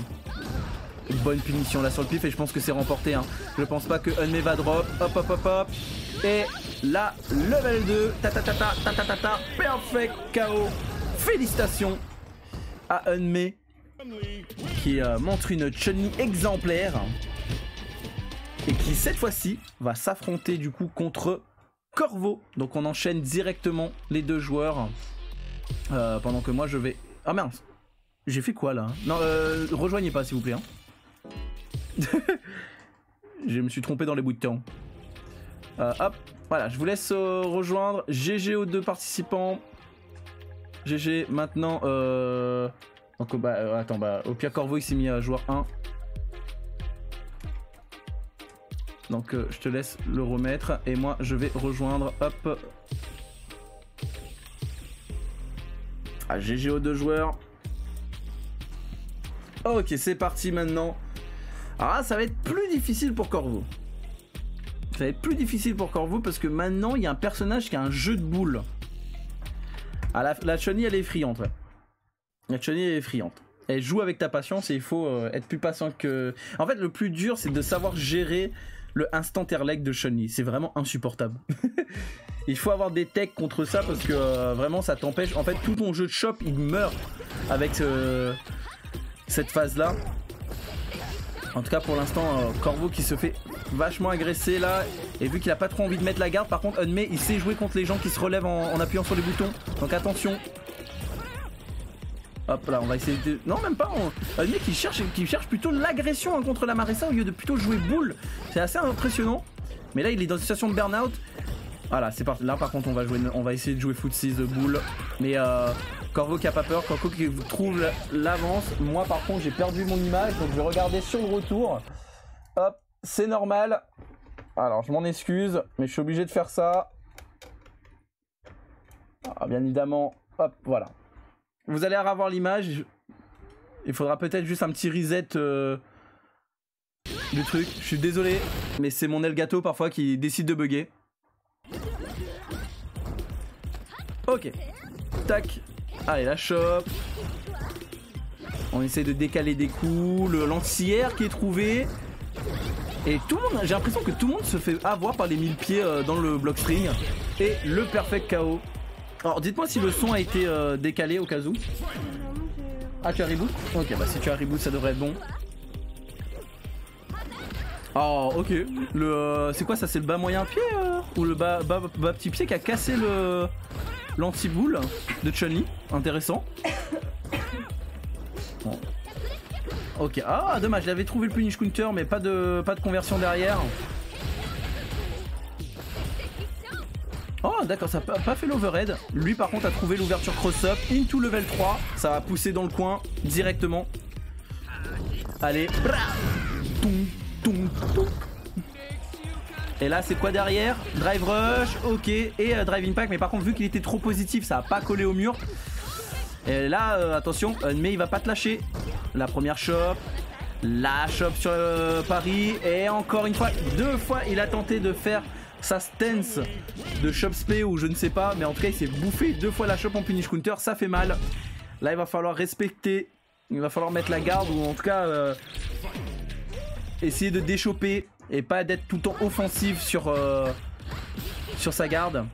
Bonne punition là sur le pif et je pense que c'est remporté, hein. Je pense pas que Unmei va drop. Hop hop hop hop. Et là, level 2. Ta ta ta ta ta ta ta ta. Perfect KO. Félicitations à Unmei, qui montre une Chun-Li exemplaire. Et qui cette fois-ci va s'affronter du coup contre Corvo. Donc on enchaîne directement les deux joueurs. Pendant que moi je vais... Ah merde, j'ai fait quoi là? Non, rejoignez pas s'il vous plaît, hein. Je me suis trompé dans les bouts de temps. Hop, voilà, je vous laisse rejoindre. GG aux deux participants. GG maintenant. Donc attends, au pire Corvo il s'est mis à joueur 1. Donc je te laisse le remettre et moi je vais rejoindre. Hop. Ah, GG aux deux joueurs. Ok, c'est parti maintenant. Ah, ça va être plus difficile pour Corvo. Ça va être plus difficile pour Corvo parce que maintenant il y a un personnage qui a un jeu de boules. Ah, la Chun-Li elle est effrayante. Ouais. La Chun-Li elle est effrayante. Elle joue avec ta patience et il faut être plus patient que... En fait, le plus dur c'est de savoir gérer le instant air leg de Chun-Li. C'est vraiment insupportable. Il faut avoir des techs contre ça parce que vraiment ça t'empêche. En fait, tout ton jeu de shop il meurt avec cette phase là. En tout cas pour l'instant Corvo qui se fait vachement agresser là. Et vu qu'il a pas trop envie de mettre la garde, par contre Unmei il sait jouer contre les gens qui se relèvent en appuyant sur les boutons. Donc attention. Hop là, on va essayer de... Non même pas, Unmei qui cherche plutôt l'agression hein, contre la Marisa au lieu de plutôt jouer boule. C'est assez impressionnant. Mais là il est dans une situation de burn-out. Voilà, c'est parti. Là par contre on va essayer de jouer footsies de boule. Mais Corvo qui a pas peur, Corvo qui trouve l'avance. Moi par contre j'ai perdu mon image, donc je vais regarder sur le retour. Hop, c'est normal. Alors je m'en excuse, mais je suis obligé de faire ça. Ah, bien évidemment, hop, voilà. Vous allez avoir l'image. Il faudra peut-être juste un petit reset du truc. Je suis désolé, mais c'est mon Elgato parfois qui décide de bugger. Ok. Tac. Allez, la chope. On essaie de décaler des coups. L'anti-air qui est trouvé. Et tout le monde, j'ai l'impression que tout le monde se fait avoir par les 1000 pieds dans le block string. Et le perfect KO. Alors dites-moi si le son a été décalé au cas où. Ah, tu as reboot? Ok, bah si tu as reboot ça devrait être bon. Oh ok. C'est quoi ça? C'est le bas moyen pied ou le bas petit pied qui a cassé l'anti-boule de Chun-Li? Intéressant. Bon. Ok, ah dommage, j'avais trouvé le punish counter mais pas de conversion derrière. Oh d'accord, ça n'a pas fait l'overhead. Lui par contre a trouvé l'ouverture cross-up into level 3. Ça va pousser dans le coin directement. Allez. Et là c'est quoi derrière? Drive rush, ok, et drive impact. Mais par contre vu qu'il était trop positif ça a pas collé au mur. Et là attention, mais il va pas te lâcher. La première shop, la shop sur Paris. Et encore une fois, 2 fois il a tenté de faire sa stance de shop spé ou je ne sais pas. Mais en tout cas il s'est bouffé 2 fois la shop en punish counter, ça fait mal. Là il va falloir respecter, il va falloir mettre la garde ou en tout cas essayer de déchoper et pas d'être tout le temps offensif sur sa garde.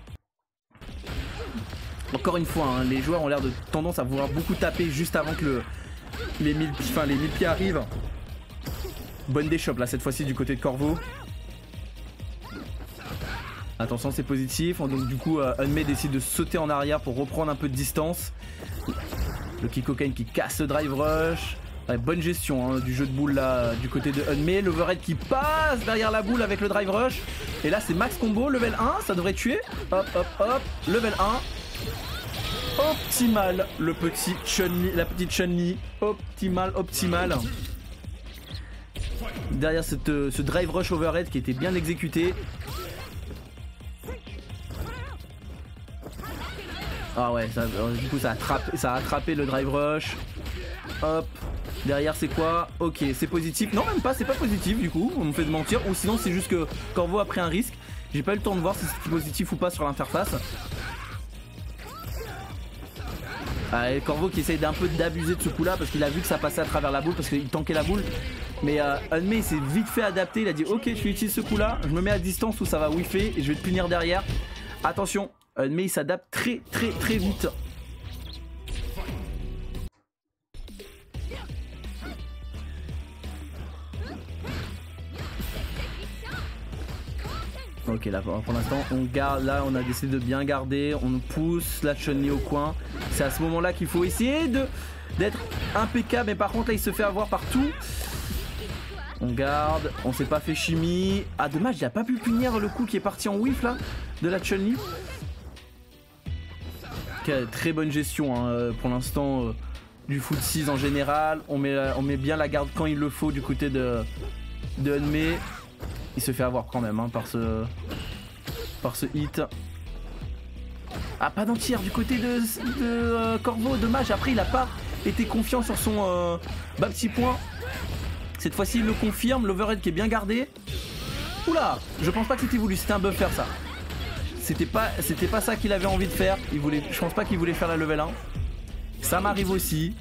Encore une fois, hein, les joueurs ont l'air de tendance à vouloir beaucoup taper juste avant que les 1000 pieds arrivent. Bonne déchoppe là cette fois-ci du côté de Corvo. Attention, c'est positif. Donc du coup Unmei décide de sauter en arrière pour reprendre un peu de distance. Le Kikoken qui casse le drive rush. Ouais, bonne gestion hein, du jeu de boule là du côté de Unmei. L'overhead qui passe derrière la boule avec le drive rush. Et là c'est max combo, level 1, ça devrait tuer. Hop hop hop, level 1. Optimal, le petit Chun-Li, la petite Chun-Li. Optimal. Derrière ce drive rush overhead qui était bien exécuté. Ah ouais, du coup ça a attrapé le drive rush. Hop. Derrière c'est quoi? Ok, c'est positif. Non même pas, c'est pas positif du coup, on me fait de mentir. Ou sinon c'est juste que Corvo a pris un risque. J'ai pas eu le temps de voir si c'était positif ou pas sur l'interface. Ah, et Corvo qui essaye d'un peu d'abuser de ce coup là parce qu'il a vu que ça passait à travers la boule parce qu'il tankait la boule. Mais Unmei s'est vite fait adapter, il a dit ok je utilise ce coup là, je me mets à distance où ça va whiffer et je vais te punir derrière. Attention, Unmei il s'adapte très vite. Ok là pour l'instant on garde, là on a décidé de bien garder, on pousse la Chun-Li au coin. C'est à ce moment là qu'il faut essayer d'être impeccable, mais par contre là il se fait avoir partout. On garde, on s'est pas fait chimie. Ah dommage, il a pas pu punir le coup qui est parti en whiff là de la Chun-Li. Okay, très bonne gestion hein, pour l'instant du foot 6 en général. On met bien la garde quand il le faut du côté de Unmei. Il se fait avoir quand même hein, par ce hit. Ah pas d'entière du côté de Corvo, dommage. Après il a pas été confiant sur son bas petit point. Cette fois-ci il le confirme, l'overhead qui est bien gardé. Oula, je pense pas que c'était voulu, c'était un buffer ça. C'était pas ça qu'il avait envie de faire. Je pense pas qu'il voulait faire la level 1. Ça m'arrive aussi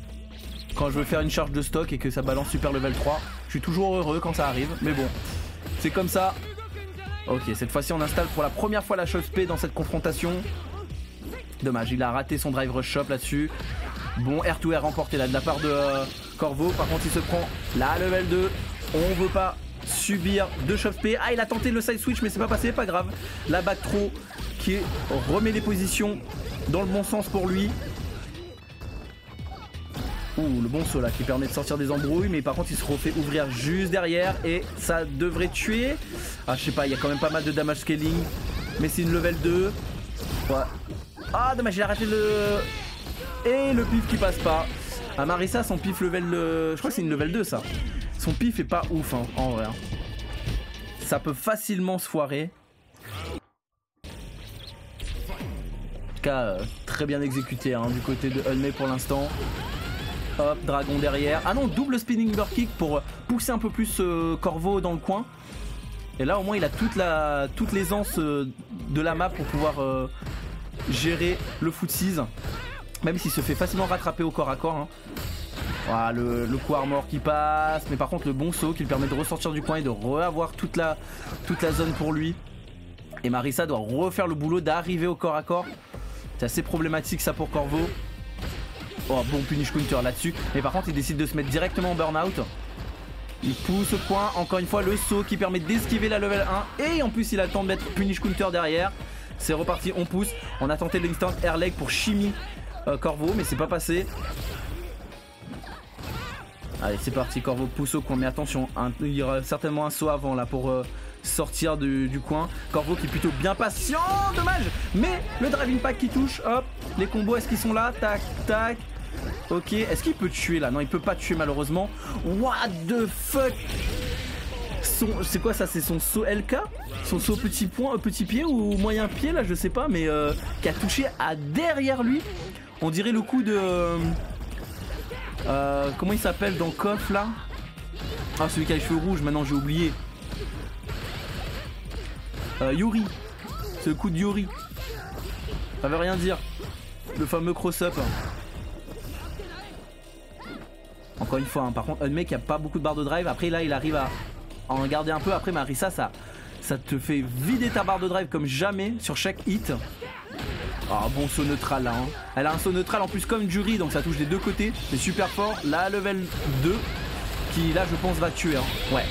quand je veux faire une charge de stock et que ça balance super level 3. Je suis toujours heureux quand ça arrive, mais bon. C'est comme ça. Ok, cette fois-ci on installe pour la première fois la chose P dans cette confrontation. Dommage, il a raté son drive rush shop là-dessus. Bon, R2R remporté là de la part de Corvo. Par contre il se prend la level 2. On veut pas subir de shove P. Ah il a tenté le side switch mais c'est pas passé, pas grave. La back throw qui remet les positions dans le bon sens pour lui. Ouh, le bon saut là qui permet de sortir des embrouilles, mais par contre il se refait ouvrir juste derrière et ça devrait tuer. Ah je sais pas, il y a quand même pas mal de damage scaling, mais c'est une level 2. Ouais. Ah dommage, il a raté le... Et le pif qui passe pas. Ah Marissa, son pif level... Je crois que c'est une level 2 ça. Son pif est pas ouf hein, en vrai. Ça peut facilement se foirer. En tout cas, très bien exécuté hein, du côté de Unmei pour l'instant. Hop, dragon derrière. Ah non, double spinning bear kick pour pousser un peu plus Corvo dans le coin. Et là au moins il a toute l'aisance de la map pour pouvoir gérer le foot 6. Même s'il se fait facilement rattraper au corps à corps hein. Voilà, le coup armor qui passe. Mais par contre le bon saut qui lui permet de ressortir du coin et de reavoir toute la zone pour lui. Et Marissa doit refaire le boulot d'arriver au corps à corps. C'est assez problématique ça pour Corvo. Oh bon punish counter là-dessus. Mais par contre il décide de se mettre directement en burn-out. Il pousse au point. Encore une fois le saut qui permet d'esquiver la level 1. Et en plus il a le temps de mettre punish counter derrière. C'est reparti, on pousse. On a tenté l'instant air leg pour chimie Corvo mais c'est pas passé. Allez c'est parti, Corvo pousse au coin. Mais attention, il y aura certainement un saut avant là pour sortir du coin. Corvo qui est plutôt bien patient. Dommage. Mais le driving pack qui touche. Hop. Les combos est-ce qu'ils sont là? Tac tac. Ok, est-ce qu'il peut tuer là? Non il peut pas tuer malheureusement. What the fuck? C'est quoi ça? C'est son saut LK? Son saut petit point, petit pied ou moyen pied là je sais pas. Mais qui a touché à derrière lui. On dirait le coup de... comment il s'appelle dans KOF là? Ah celui qui a les cheveux rouges, maintenant j'ai oublié. Yuri. C'est le coup de Yuri. Ça veut rien dire. Le fameux cross-up. Encore une fois, hein, par contre, un mec qui a pas beaucoup de barre de drive. Après là, il arrive à en garder un peu. Après, Marissa, ça te fait vider ta barre de drive comme jamais sur chaque hit. Ah bon saut neutral là hein. Elle a un saut neutral en plus comme Jury donc ça touche des deux côtés. C'est super fort. Là level 2 qui là je pense va tuer hein. Ouais.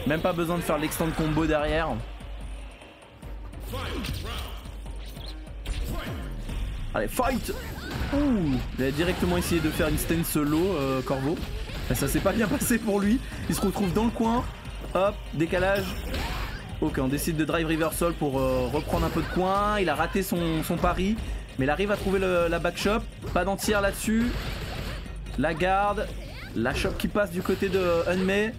Même pas besoin de faire l'extend combo derrière. Allez fight. Ouh. Il a directement essayé de faire une stand solo Corvo. Et ça s'est pas bien passé pour lui. Il se retrouve dans le coin. Hop décalage. Ok, on décide de drive reversal pour reprendre un peu de coin. Il a raté son pari, mais il arrive à trouver la back shop. Pas d'entière là-dessus. La garde. La shop qui passe du côté de Unmei.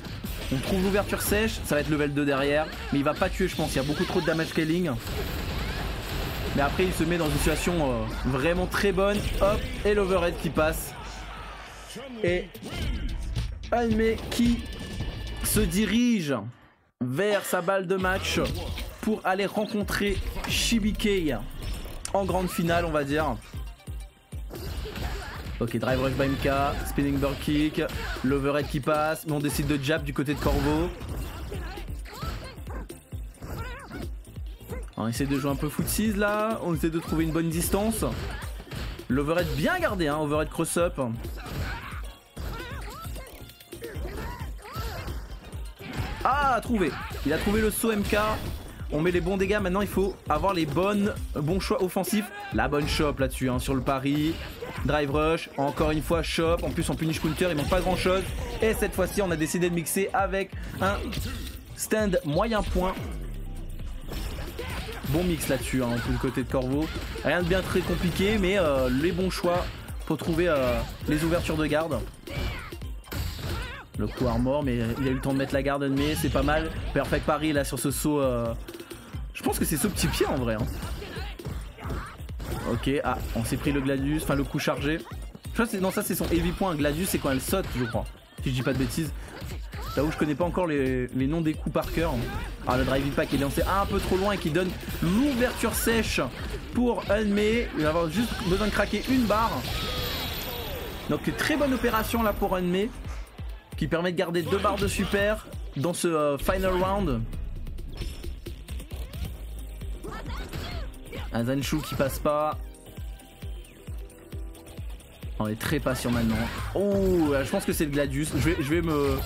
On trouve l'ouverture sèche. Ça va être level 2 derrière. Mais il va pas tuer, je pense. Il y a beaucoup trop de damage scaling. Mais après, il se met dans une situation vraiment très bonne. Hop, et l'overhead qui passe. Et Unmei qui se dirige vers sa balle de match pour aller rencontrer Shibikei en grande finale on va dire. Ok drive rush by MK, spinning bird kick, l'overhead qui passe, mais on décide de jab du côté de Corvo. On essaie de jouer un peu footsies là, on essaie de trouver une bonne distance. L'overhead bien gardé hein, overhead cross up. Ah, trouvé. Il a trouvé le saut MK. On met les bons dégâts. Maintenant, il faut avoir les bons choix offensifs. La bonne shop là-dessus, hein, sur le pari. Drive rush. Encore une fois, shop. En plus, en punish counter, il manque pas grand-chose. Et cette fois-ci, on a décidé de mixer avec un stand moyen point. Bon mix là-dessus, hein, du côté de Corvo. Rien de bien très compliqué, mais les bons choix pour trouver les ouvertures de garde. Le coup armor, mais il a eu le temps de mettre la garde mais c'est pas mal. Perfect pari là sur ce saut. Je pense que c'est saut petit pied en vrai. Hein. Ok, ah, on s'est pris le Gladius, enfin le coup chargé. Je crois que non, ça c'est son heavy point. Gladius c'est quand elle saute, je crois. Si je dis pas de bêtises. J'avoue, je connais pas encore les noms des coups par cœur. Ah, le drive impact il est lancé un peu trop loin et qui donne l'ouverture sèche pour Unmei. Il va avoir juste besoin de craquer une barre. Donc très bonne opération là pour Unmei. Qui permet de garder 2 barres de super dans ce final round. Un Zanshu qui passe pas. On est très patient maintenant. Oh, je pense que c'est le Gladius. Je vais me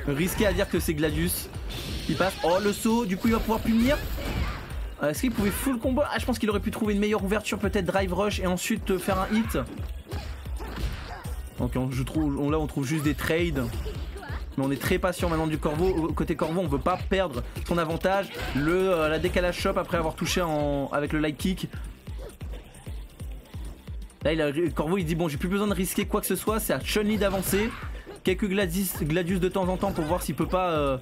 risquer à dire que c'est Gladius qui passe. Oh, le saut, du coup il va pouvoir punir. Est-ce qu'il pouvait full combo? Ah, je pense qu'il aurait pu trouver une meilleure ouverture, peut-être drive rush et ensuite faire un hit. Donc là on trouve juste des trades. Mais on est très patient maintenant du Corvo. Côté Corvo on veut pas perdre son avantage. La décalage shop après avoir touché avec le light kick. Là Corvo il dit bon j'ai plus besoin de risquer quoi que ce soit. C'est à Chun-Li d'avancer. Quelques Gladius de temps en temps pour voir s'il peut pas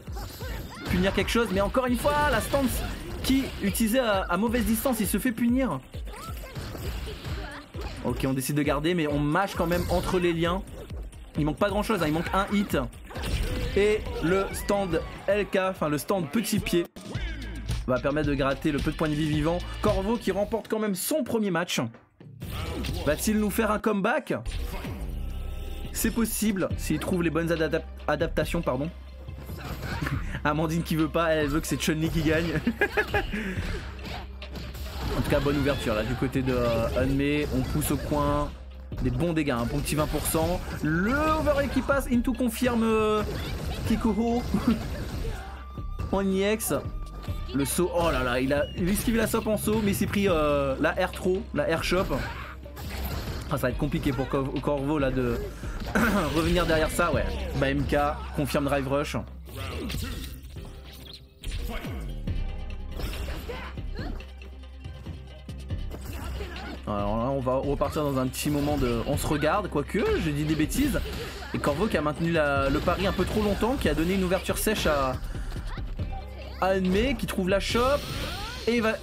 punir quelque chose. Mais encore une fois la stance qui utilisée à mauvaise distance il se fait punir. Ok on décide de garder mais on mâche quand même entre les liens. Il manque pas grand chose hein, il manque un hit. Et le stand LK, enfin le stand petit pied va permettre de gratter le peu de points de vie vivant. Corvo qui remporte quand même son premier match. Va-t-il nous faire un comeback? C'est possible s'il trouve les bonnes adaptations pardon. Amandine qui veut pas, elle veut que c'est Chun-Li qui gagne. En tout cas bonne ouverture là du côté de Unmei. On pousse au coin. Des bons dégâts, un bon petit 20%. Le overhead qui passe, Into confirme Kikuho en EX. Le saut, oh là là, il a esquivé la SOP en saut, mais il s'est pris la air throw, la air shop. Ah, ça va être compliqué pour Corvo là de revenir derrière ça, ouais. Bah MK confirme drive rush. Alors là on va repartir dans un petit moment de on se regarde, quoique je dis des bêtises. Et Corvo qui a maintenu le pari un peu trop longtemps, qui a donné une ouverture sèche à Unmei, qui trouve la shop. Et il va...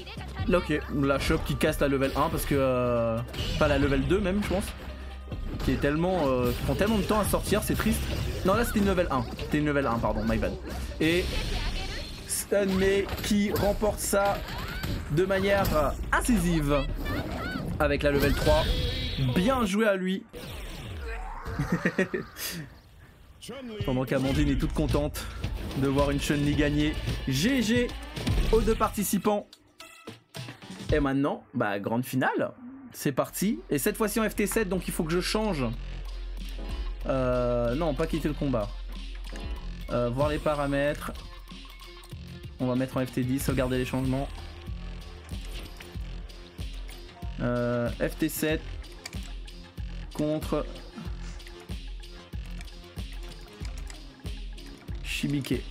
Ok, la shop qui casse la level 1 parce que... pas la level 2 même je pense. Qui est tellement... qui prend tellement de temps à sortir, c'est triste. Non là c'était une level 1. C'était une level 1 pardon, my bad. Et Unmei qui remporte ça de manière incisive. Avec la level 3. Bien joué à lui. Pendant qu'Amandine est toute contente de voir une Chun-Li gagner. GG aux 2 participants. Et maintenant, bah grande finale. C'est parti. Et cette fois-ci en FT7, donc il faut que je change. Non, pas quitter le combat. Voir les paramètres. On va mettre en FT10, sauvegarder les changements. FT7 contre Shibike.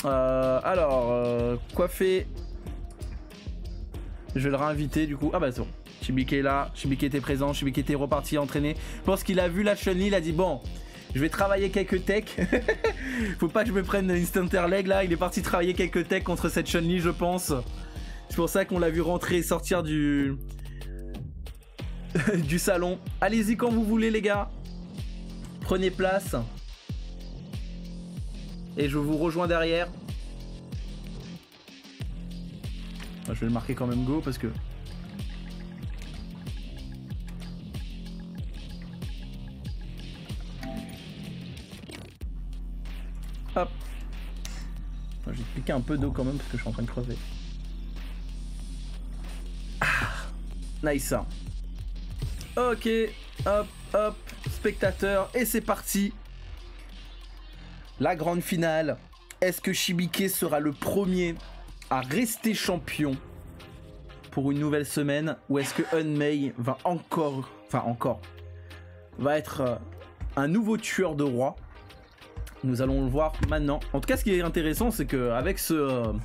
Alors, coiffé. Je vais le réinviter du coup. Ah bah c'est bon. Shibike est là. Shibike était présent. Shibike était reparti entraîner. Je pense qu'il a vu la Chun-Li. Il a dit bon, je vais travailler quelques techs. Faut pas que je me prenne instant air leg là. Il est parti travailler quelques techs contre cette Chun-Li, je pense. C'est pour ça qu'on l'a vu rentrer et sortir du du salon. Allez-y quand vous voulez les gars. Prenez place. Et je vous rejoins derrière. Je vais le marquer quand même go parce que... Hop. Je vais cliquer un peu d'eau quand même parce que je suis en train de crever. Ah, nice. Ok, hop, hop, spectateur, et c'est parti. La grande finale. Est-ce que Shibike sera le premier à rester champion pour une nouvelle semaine, ou est-ce que Unmei va va être un nouveau tueur de roi? Nous allons le voir maintenant. En tout cas, ce qui est intéressant, c'est qu'avec ce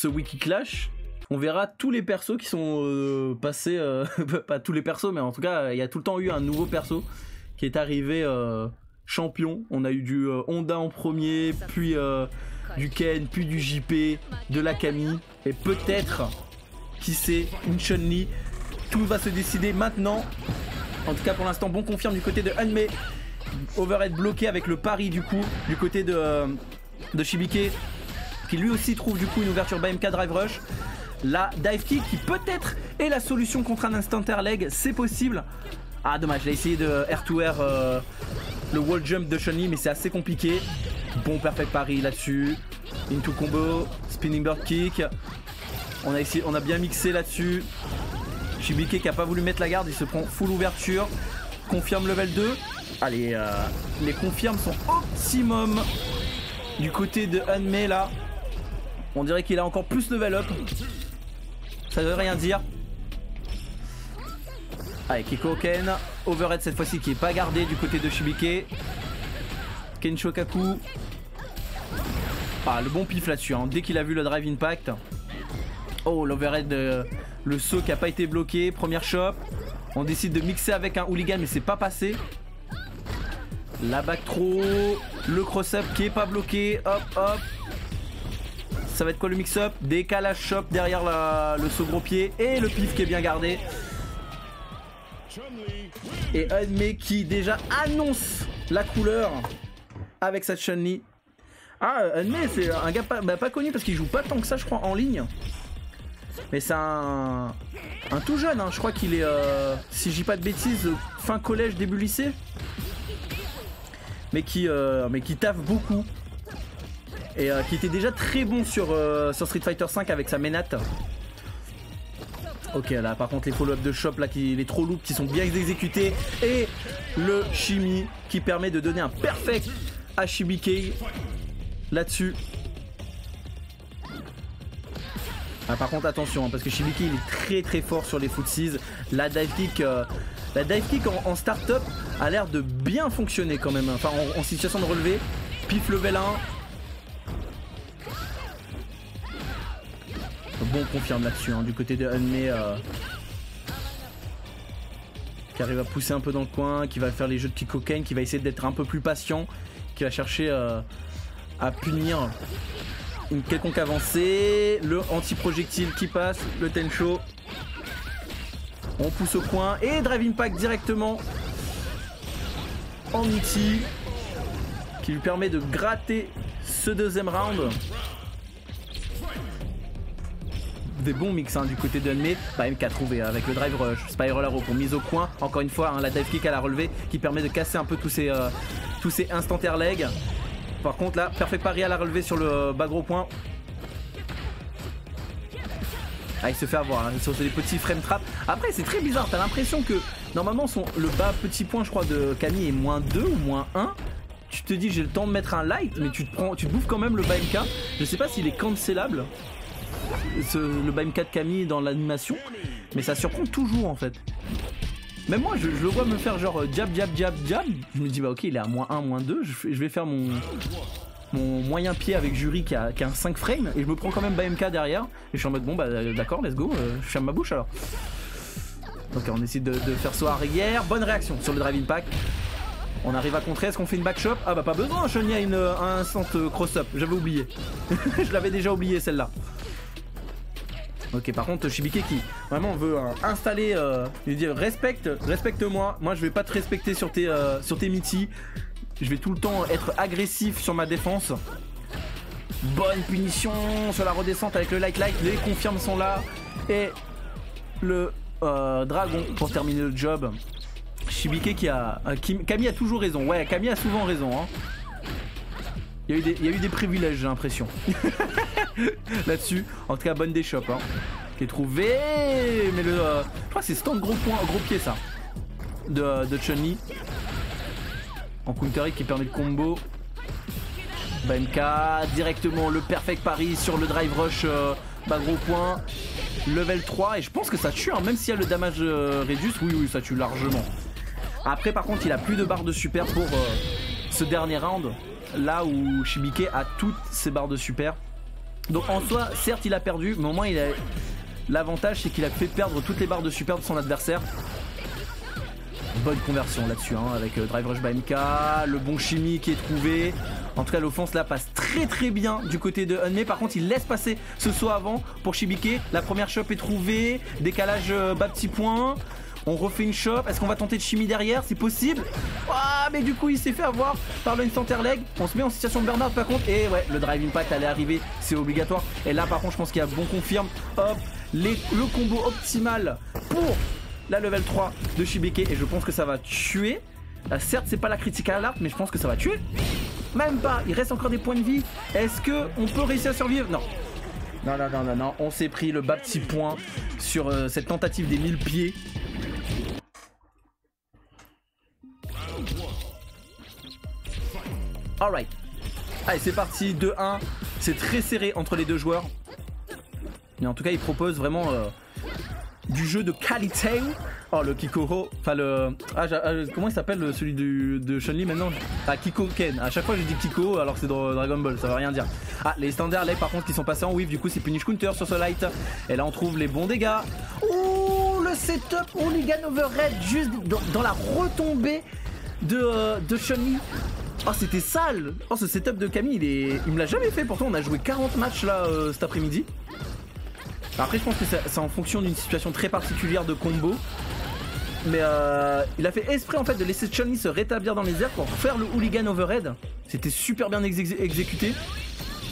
Wiki Clash, on verra tous les persos qui sont passés, pas tous les persos, mais en tout cas, il y a tout le temps eu un nouveau perso qui est arrivé champion. On a eu du Honda en premier, puis du Ken, puis du JP, de la Camille, et peut-être, qui sait, une Chun-Li. Tout va se décider maintenant. En tout cas, pour l'instant, bon confirme du côté de Unmei. Overhead bloqué avec le pari du coup du côté de Shibike, qui lui aussi trouve du coup une ouverture BMK Drive Rush. La dive kick qui peut-être est la solution contre un instant air leg, c'est possible. Ah dommage, il a essayé de air to air le wall jump de Chun-Li, mais c'est assez compliqué. Bon perfect pari là-dessus. Into combo, spinning bird kick. On a bien mixé là-dessus. Shibike qui a pas voulu mettre la garde, il se prend full ouverture. Confirme level 2. Allez, les confirmes sont optimum du côté de Unmei là. On dirait qu'il a encore plus level up. Ça veut rien dire. Allez, Kikoken. Overhead cette fois-ci qui est pas gardé du côté de Shibike. Kenshokaku. Ah, le bon pif là-dessus, hein. Dès qu'il a vu le drive impact. Oh, l'overhead, le saut qui a pas été bloqué. Première chop. On décide de mixer avec un hooligan, mais c'est pas passé. La back throw, le cross-up qui est pas bloqué. Hop, hop. Ça va être quoi le mix-up? Décalage chop derrière le saut gros pied. Et le pif qui est bien gardé. Et Unmei qui déjà annonce la couleur avec sa Chun-Li. Ah, Unmei c'est un gars pas connu parce qu'il joue pas tant que ça je crois en ligne. Mais c'est un tout jeune, hein. Je crois qu'il est, si je dis pas de bêtises, fin collège, début lycée. Mais qui taffe beaucoup. Et qui était déjà très bon sur Street Fighter V avec sa Menate. Ok, là par contre les follow-up de Chop, là, les trop loops qui sont bien exécutés. Et le Shimi qui permet de donner un perfect à Shibike là-dessus. Ah, par contre attention, hein, parce que Shibike il est très très fort sur les footsies. La dive kick en start-up a l'air de bien fonctionner quand même. Enfin en situation de relevé. Pif level 1. Bon confirme là-dessus, hein, du côté de Unmei qui arrive à pousser un peu dans le coin, qui va faire les jeux de Kikoken, qui va essayer d'être un peu plus patient, qui va chercher à punir une quelconque avancée. Le anti-projectile qui passe, le Tensho. On pousse au coin et Drive Impact directement en outil qui lui permet de gratter ce deuxième round. Des bons mix, hein, du côté de Unmei. MK trouvé avec le drive rush, Spiral Arrow pour mise au coin. Encore une fois, hein, la dive kick à la relevée qui permet de casser un peu tous ces instant air leg. par contre là, perfect parry à la relevée sur le bas gros point. Ah, il se fait avoir, hein, sur des petits frame traps. Après c'est très bizarre, t'as l'impression que normalement le bas petit point je crois de Camille est -2 ou -1. Tu te dis j'ai le temps de mettre un light, mais tu te bouffes quand même le bas MK. Je sais pas s'il est cancelable, le bas MK de Camille dans l'animation, mais ça surprend toujours en fait. Même moi je le vois me faire genre jab. Je me dis bah ok il est à -1, -2, je vais faire mon moyen pied avec Jury qui a un 5 frames et je me prends quand même BMK derrière et je suis en mode bon bah d'accord let's go, je ferme ma bouche alors. Donc on essaie de faire saut arrière, bonne réaction sur le drive impact. On arrive à contrer, est-ce qu'on fait une backshop? Ah bah pas besoin, Chun-Li a un instant cross-up, j'avais oublié. Je l'avais déjà oublié celle-là. Ok, par contre Shibike qui vraiment veut installer, il dit respecte-moi, moi je vais pas te respecter sur tes mitis. Je vais tout le temps être agressif sur ma défense. Bonne punition sur la redescente avec le light, les confirmes sont là. Et le dragon pour terminer le job. Shibike Camille a toujours raison, ouais Camille a souvent raison hein. Il y a eu des privilèges j'ai l'impression. Là-dessus, en tout cas bonne des shops hein, qui est trouvé. Mais je crois que c'est stand gros pied ça de Chun-Li. En counter qui permet de combo. BMK directement le perfect parry sur le drive rush bas gros point. Level 3 et je pense que ça tue hein, même s'il y a le damage reduce, oui ça tue largement. Après par contre il a plus de barres de super pour ce dernier round. Là où Shibike a toutes ses barres de super. Donc en soi certes il a perdu mais au moins il a l'avantage c'est qu'il a fait perdre toutes les barres de super de son adversaire. Bonne conversion là-dessus hein, avec drive rush BMK, le bon chimie qui est trouvé. En tout cas l'offense là passe très bien du côté de Hunmei. Par contre il laisse passer ce saut avant pour Shibike. La première shop est trouvée, décalage bas petit point. On refait une shop, est-ce qu'on va tenter de chimie derrière? C'est possible. Ah mais du coup il s'est fait avoir par le instant air leg. On se met en situation de burn-out par contre. Et ouais le drive impact allait arriver, c'est obligatoire. Et là par contre je pense qu'il y a bon confirme. Hop, le combo optimal pour la level 3 de Shibike. Et je pense que ça va tuer. Certes c'est pas la critical alert mais je pense que ça va tuer. Même pas, il reste encore des points de vie. Est-ce que on peut réussir à survivre? Non. Non, on s'est pris le bas petit point sur cette tentative des 1000 pieds. Alright. Allez c'est parti, 2-1. C'est très serré entre les deux joueurs. Mais en tout cas il propose vraiment du jeu de qualité. Oh le Kikoho, enfin le... comment il s'appelle celui de Chun-Li maintenant? Ah Kikoken, à chaque fois je dis Kiko alors que c'est dans Dragon Ball, ça veut rien dire. Ah les standards là par contre qui sont passés en whiff, du coup c'est punish counter sur ce light. Et là on trouve les bons dégâts. Ouh le setup Hooligan Overhead juste dans la retombée de Chun-Li. Oh c'était sale. Oh ce setup de Camille il me l'a jamais fait, pourtant on a joué 40 matchs là cet après-midi. Après je pense que c'est en fonction d'une situation très particulière de combo. Mais il a fait exprès en fait de laisser Chun-Li se rétablir dans les airs pour faire le Hooligan Overhead. C'était super bien exécuté.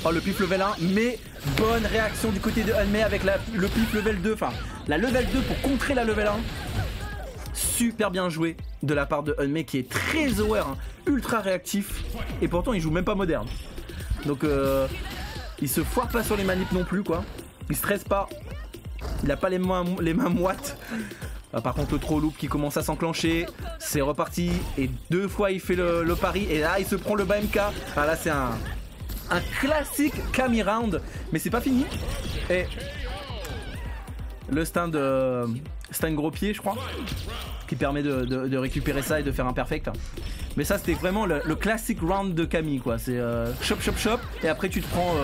Oh le pif level 1, mais bonne réaction du côté de Hunmei avec le pif level 2. Enfin la level 2 pour contrer la level 1. Super bien joué de la part de Hunmei qui est très aware, hein, ultra réactif. Et pourtant il joue même pas moderne. Donc il se foire pas sur les manips non plus quoi. Il stresse pas. Il a pas les mains moites. Ah, par contre le throw loop qui commence à s'enclencher. C'est reparti. Et 2 fois il fait le pari. Et là il se prend le BMK. Ah là c'est un classique Camille round. Mais c'est pas fini. Et le stand gros pied je crois, qui permet de récupérer ça et de faire un perfect. Mais ça c'était vraiment le classique round de Camille quoi. C'est chop. Et après tu te prends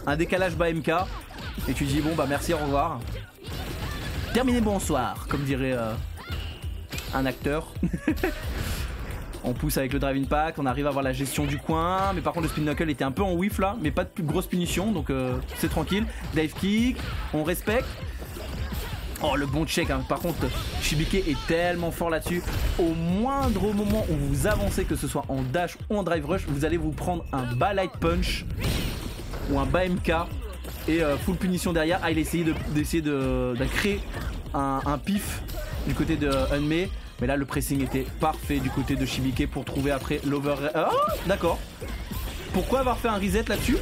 un décalage bas MK. Et tu dis bon bah merci au revoir. Terminé bonsoir comme dirait un acteur. On pousse avec le drive impact, on arrive à avoir la gestion du coin. Mais par contre le spin knuckle était un peu en whiff là. Mais pas de plus grosse punition donc c'est tranquille. Dive kick, on respecte. Oh le bon check hein. Par contre Shibike est tellement fort là-dessus. Au moindre moment où vous avancez, que ce soit en dash ou en drive rush, vous allez vous prendre un bas light punch ou un bas MK. Et full punition derrière. Ah il a essayé de créer un pif du côté de Hunmei. Mais là le pressing était parfait du côté de Shibike pour trouver après l'over. Oh d'accord. Pourquoi avoir fait un reset là-dessus?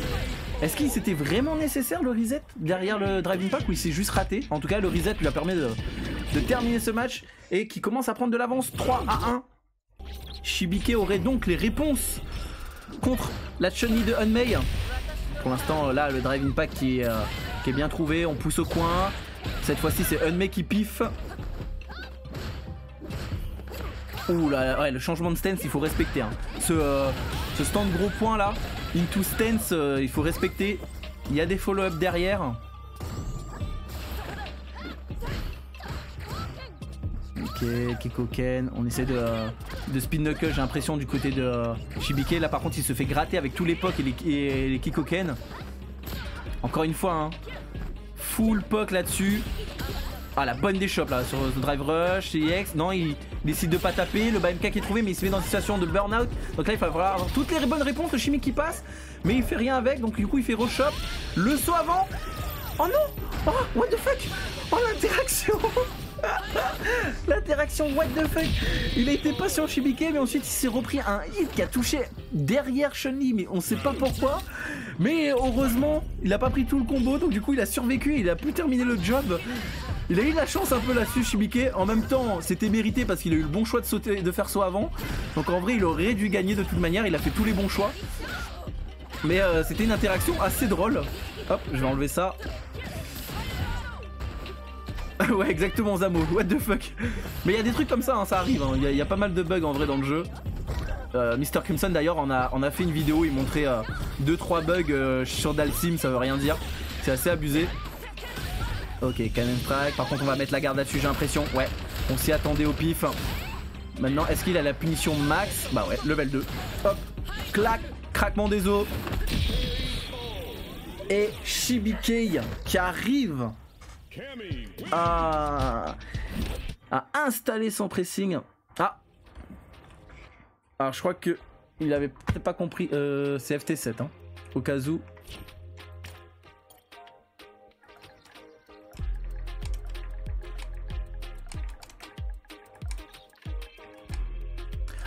Est-ce qu'il c'était vraiment nécessaire le reset derrière le Driving Pack ou il s'est juste raté? En tout cas, le reset lui a permis de terminer ce match et qui commence à prendre de l'avance 3-1. Shibike aurait donc les réponses contre la Chun-Li de Unmei. Pour l'instant, là, le Driving Pack qui est bien trouvé. On pousse au coin. Cette fois-ci, c'est Unmei qui piffe. Ouh là, ouais, le changement de stance, il faut respecter. Hein. Ce stand gros point là, into stance, il faut respecter. Il y a des follow-up derrière. Ok, Kikoken, on essaie de speed knuckle, j'ai l'impression du côté de Shibike. Là par contre il se fait gratter avec tous les poks et les Kikoken. Encore une fois, hein, full pok là-dessus. Ah la bonne des chops là sur le drive rush, CX. Non, il décide de pas taper, le BMK qui est trouvé mais il se met dans une situation de burn-out. Donc là il va falloir avoir toutes les bonnes réponses, le chimique qui passe. Mais il fait rien avec, donc du coup il fait re-shop. Le saut avant. Oh non. Oh what the fuck. Oh l'interaction. L'interaction what the fuck. Il a été patient Shibike mais ensuite il s'est repris un hit qui a touché derrière Chun-Li mais on sait pas pourquoi. Mais heureusement il a pas pris tout le combo donc du coup il a survécu, il a pu terminer le job. Il a eu de la chance un peu là-dessus Shibike. En même temps c'était mérité parce qu'il a eu le bon choix de sauter, de faire saut avant. Donc en vrai il aurait dû gagner de toute manière, il a fait tous les bons choix. Mais c'était une interaction assez drôle. Hop je vais enlever ça. Ouais exactement Zamo, what the fuck. Mais il y a des trucs comme ça, hein, ça arrive, hein. Il y a pas mal de bugs en vrai dans le jeu. Mr Crimson d'ailleurs on a fait une vidéo, il montrait 2-3 bugs sur Dalsim, ça veut rien dire. C'est assez abusé. Ok, Cannon Strike, par contre on va mettre la garde là-dessus j'ai l'impression. Ouais, on s'y attendait au pif. Maintenant est-ce qu'il a la punition max? Bah ouais, level 2. Hop, clac, craquement des os. Et Shibike qui arrive à installer son pressing. Ah. Alors je crois que il avait peut-être pas compris. C'est FT7 hein, au cas où.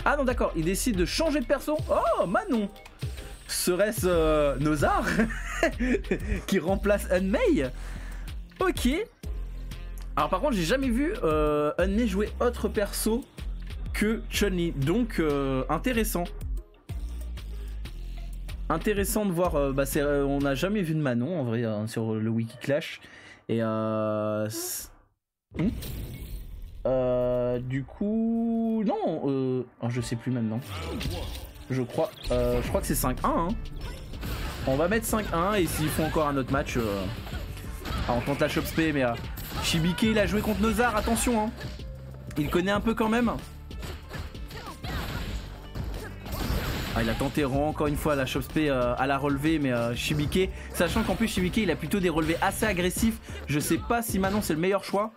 Ah non d'accord, il décide de changer de perso. Oh Manon. Serait-ce Nozar qui remplace Unmei? Ok. Alors par contre j'ai jamais vu Unmei jouer autre perso que Chun-Li. Donc intéressant. Intéressant de voir. On n'a jamais vu de Manon en vrai hein, sur le Wiki Clash. Et du coup. Non je sais plus maintenant. Je crois que c'est 5-1 hein. On va mettre 5-1 et s'ils font encore un autre match. On tente la Chop Spé mais Shibike il a joué contre Nozar, attention hein. Il connaît un peu quand même. Il a tenté encore une fois la Chop Spé à la relever mais Shibike, sachant qu'en plus Shibike il a plutôt des relevés assez agressifs. Je sais pas si Manon c'est le meilleur choix.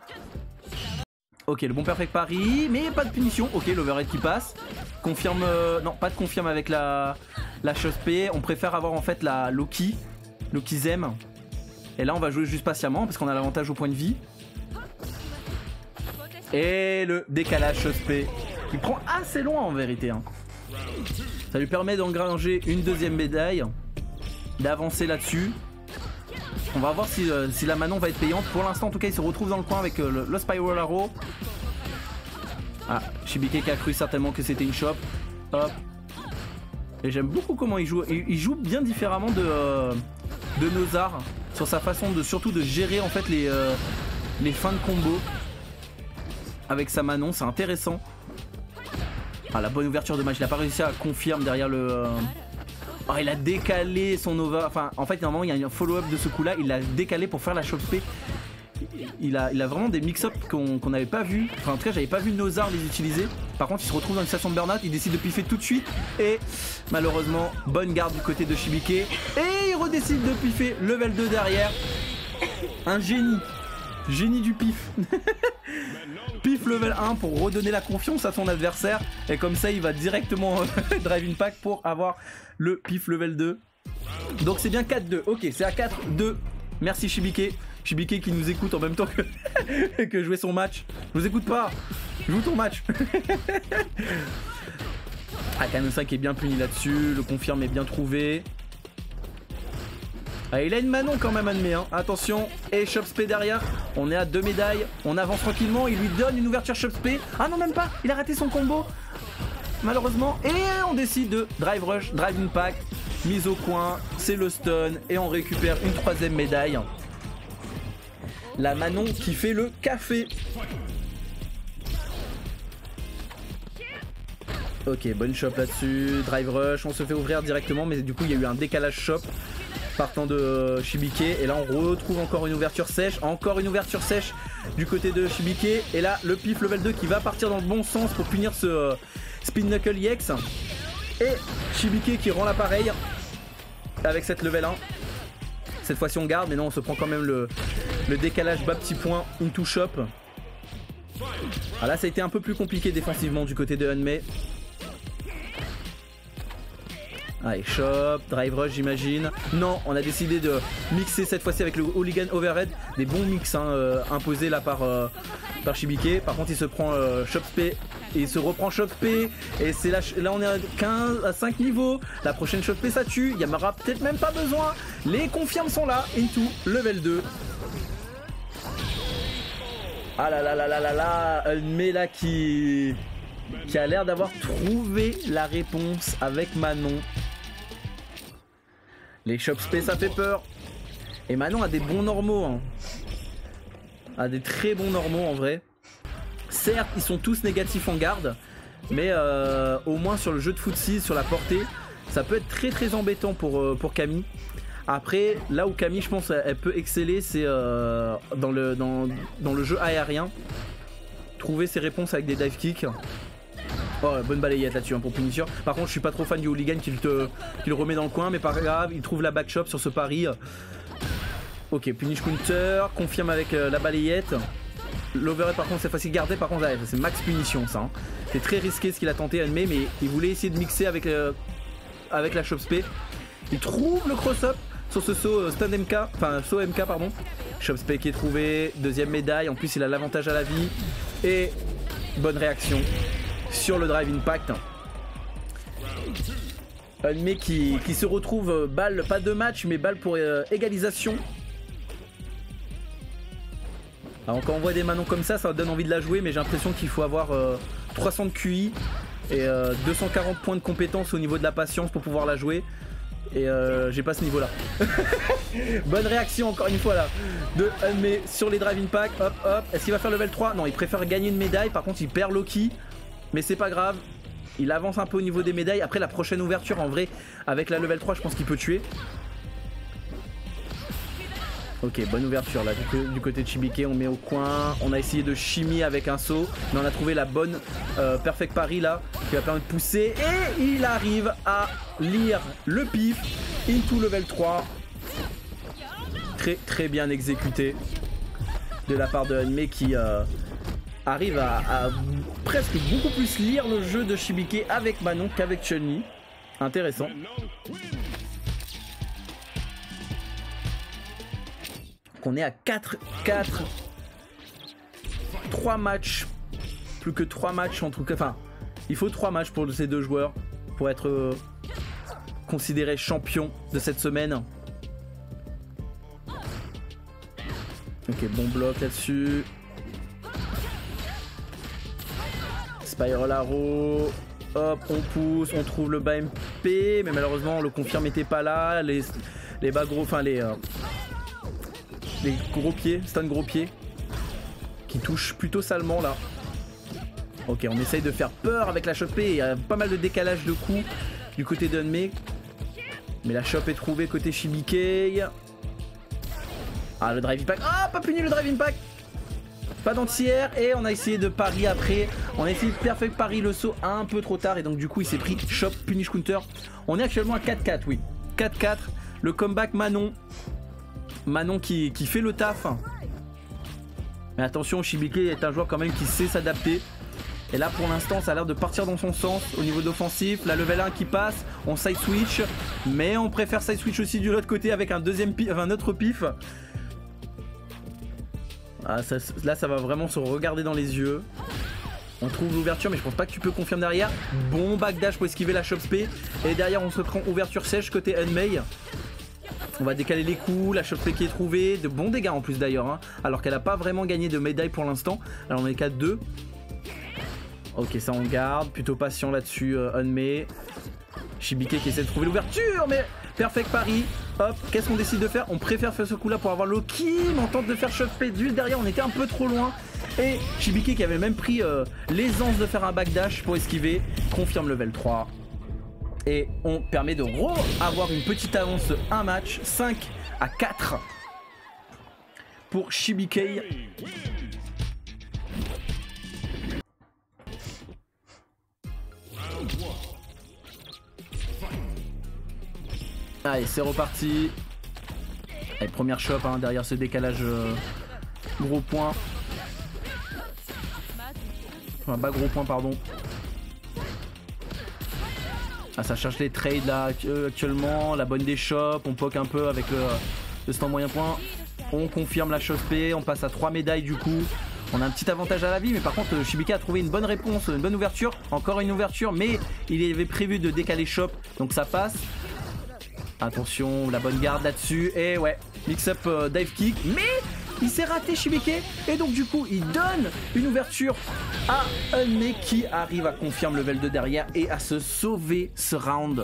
Ok le bon perfect pari mais pas de punition. Ok l'overhead qui passe. Confirme, non pas de confirme avec la Chop Spé. On préfère avoir en fait la Loki Zem. Et là on va jouer juste patiemment parce qu'on a l'avantage au point de vie. Et le décalage Chop-Spé qui prend assez loin en vérité hein. Ça lui permet d'engranger une deuxième médaille, d'avancer là-dessus. On va voir si la Manon va être payante. Pour l'instant en tout cas il se retrouve dans le coin avec le Spiral Arrow. Ah Shibike qui a cru certainement que c'était une shop. Hop. Et j'aime beaucoup comment il joue. Il joue bien différemment de Nozar. Sur sa façon surtout de gérer en fait les fins de combo avec sa Manon, c'est intéressant. Ah la bonne ouverture de match, il a pas réussi à confirmer derrière le. Oh, il a décalé son over. Enfin en fait normalement il y a un follow-up de ce coup là, il l'a décalé pour faire la Chop Spé. Il a vraiment des mix-up qu'on n'avait pas vu. Enfin en tout cas j'avais pas vu Nozar les utiliser. Par contre il se retrouve dans une situation de burn-out, il décide de piffer tout de suite. Et malheureusement bonne garde du côté de Shibike. Et il redécide de piffer level 2 derrière. Un génie. Génie du pif. Pif level 1 pour redonner la confiance à son adversaire. Et comme ça il va directement Driving Pack pour avoir le pif level 2. Donc c'est bien 4-2. Ok c'est à 4-2. Merci Shibike. Shibike qui nous écoute en même temps que jouer son match. Je vous écoute pas. Joue ton match. Akane qui est bien puni là-dessus, le confirme est bien trouvé. Ah, il a une Manon quand même, admet, hein. Attention, et Chopspé derrière, on est à 2 médailles, on avance tranquillement, il lui donne une ouverture Chopspé. Ah non, même pas, il a raté son combo, malheureusement. Et on décide de Drive Rush, Drive Impact, mise au coin, c'est le stun, et on récupère une 3ème médaille. La Manon qui fait le café. Ok, bonne shop là-dessus, Drive Rush, on se fait ouvrir directement, mais du coup il y a eu un décalage shop partant de Shibike, et là on retrouve encore une ouverture sèche, du côté de Shibike, et là le pif level 2 qui va partir dans le bon sens pour punir ce Spin Knuckle EX, et Shibike qui rend l'appareil avec cette level 1. Cette fois-ci on garde, mais non, on se prend quand même le décalage bas petit point into shop. Ah là ça a été un peu plus compliqué défensivement du côté de Hanmei. Allez, shop, drive rush j'imagine. Non, on a décidé de mixer cette fois-ci avec le Hooligan Overhead. Des bons mix hein, imposés là par Shibike. Par contre il se prend Chop P et il se reprend Chop P. Et c'est là on est à 15 à 5 niveaux. La prochaine Chop P ça tue. Il n'y en aura peut-être même pas besoin. Les confirmes sont là. Into level 2. Ah là là là là là là. Hanmei là qui a l'air d'avoir trouvé la réponse avec Manon. Les Chopspé ça fait peur. Et Manon a des bons normaux hein. A des très bons normaux en vrai. Certes ils sont tous négatifs en garde, mais au moins sur le jeu de footsie, sur la portée, ça peut être très très embêtant pour Camille. Après là où Camille je pense elle peut exceller, c'est dans le jeu aérien. Trouver ses réponses avec des dive kicks. Oh bonne balayette là-dessus hein, pour Punisher. Par contre je suis pas trop fan du Hooligan qui le remet dans le coin, mais pas grave, il trouve la backshop sur ce pari. Ok, Punish Counter, confirme avec la balayette. L'overhead par contre cette fois-ci gardé, par contre c'est max punition ça hein. C'est très risqué ce qu'il a tenté Hanmei, mais il voulait essayer de mixer avec la Chopspé. Il trouve le cross-up sur ce saut stand MK, enfin saut MK pardon. Chopspé qui est trouvé, deuxième médaille, en plus il a l'avantage à la vie. Et bonne réaction sur le Drive Impact. Hanmei qui se retrouve balle, pas de match, mais balle pour égalisation. Alors quand on voit des Manons comme ça donne envie de la jouer, mais j'ai l'impression qu'il faut avoir 300 de QI et 240 points de compétence au niveau de la patience pour pouvoir la jouer. Et j'ai pas ce niveau là. Bonne réaction encore une fois là de Hanmei sur les Drive Impact. Hop hop. Est-ce qu'il va faire level 3? Non, il préfère gagner une médaille. Par contre il perd Loki, mais c'est pas grave. Il avance un peu au niveau des médailles. Après la prochaine ouverture en vrai avec la level 3 je pense qu'il peut tuer. Ok, bonne ouverture là du côté de Shibike, on met au coin, on a essayé de chimie avec un saut, mais on a trouvé la bonne perfect parry là, qui va permettre de pousser, et il arrive à lire le pif into level 3. Très très bien exécuté de la part de Hanmei qui arrive à presque beaucoup plus lire le jeu de Shibike avec Manon qu'avec Chun-Li. Intéressant. On est à 4, 3 matchs, plus que 3 matchs en tout cas, enfin il faut 3 matchs pour ces deux joueurs pour être considérés champions de cette semaine. Ok, bon bloc là-dessus. Spiral Arrow, hop on pousse, on trouve le bas MP, mais malheureusement le confirme n'était pas là, les bas gros, enfin les gros pieds, stun gros pieds qui touchent plutôt salement là. Ok, on essaye de faire peur avec la chopée. Il y a pas mal de décalage de coups du côté de Hanmei, mais la chope est trouvée côté Shibike. Ah le drive impact, ah pas puni le drive impact, pas d'entière, et on a essayé de pari après. On a essayé de perfect pari le saut un peu trop tard, et donc du coup il s'est pris chop punish counter. On est actuellement à 4-4, oui 4-4, le comeback Manon qui fait le taf. Mais attention, Shibike est un joueur quand même qui sait s'adapter. Et là pour l'instant ça a l'air de partir dans son sens au niveau d'offensif. La level 1 qui passe, on side switch, mais on préfère side switch aussi de l'autre côté avec un deuxième pif, un autre pif. Ah, là ça va vraiment se regarder dans les yeux. On trouve l'ouverture mais je pense pas que tu peux confirmer derrière. Bon backdash pour esquiver la chop spé. Et derrière on se prend ouverture sèche côté Unmei. On va décaler les coups, la chop spé qui est trouvée. De bons dégâts en plus d'ailleurs hein, alors qu'elle a pas vraiment gagné de médaille pour l'instant. Alors on est 4-2. Ok ça on garde, plutôt patient là-dessus Unmei. Shibike qui essaie de trouver l'ouverture mais perfect pari. Hop, qu'est-ce qu'on décide de faire? On préfère faire ce coup là pour avoir Loki, mais on tente de faire chop spé juste derrière, on était un peu trop loin. Et Shibike qui avait même pris l'aisance de faire un backdash pour esquiver, confirme level 3. Et on permet de avoir une petite avance de 1 match, 5-4 pour Shibike. Allez, c'est reparti. Allez, première chop hein, derrière ce décalage gros point. Enfin, bas gros point, pardon. Ah, ça cherche les trades là actuellement. La bonne des shops. On poke un peu avec le stand moyen point. On confirme la chop P. On passe à 3 médailles du coup. On a un petit avantage à la vie, mais par contre Shibike a trouvé une bonne réponse, une bonne ouverture. Encore une ouverture, mais il avait prévu de décaler shop, donc ça passe. Attention, la bonne garde là-dessus. Et ouais, mix-up dive kick. Mais il s'est raté Shibike. Et donc du coup, il donne une ouverture à Unmei qui arrive à confirmer level 2 derrière et à se sauver ce round.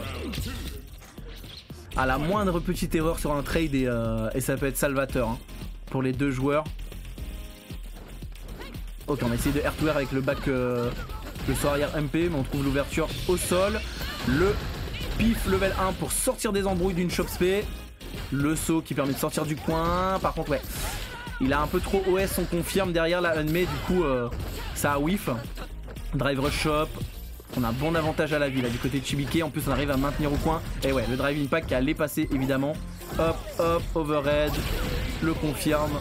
À la moindre petite erreur sur un trade et ça peut être salvateur hein, pour les deux joueurs. Ok, on a essayé de air to air avec le back, le saut arrière MP, mais on trouve l'ouverture au sol. Le pif level 1 pour sortir des embrouilles d'une chop spé. Le saut qui permet de sortir du coin. Par contre ouais, il a un peu trop OS, on confirme derrière la Unmei, du coup ça a whiff. Drive rush shop. On a un bon avantage à la vie là du côté de Shibike. En plus on arrive à maintenir au coin. Et ouais, le drive impact qui allait passer évidemment. Hop hop, overhead. Le confirme.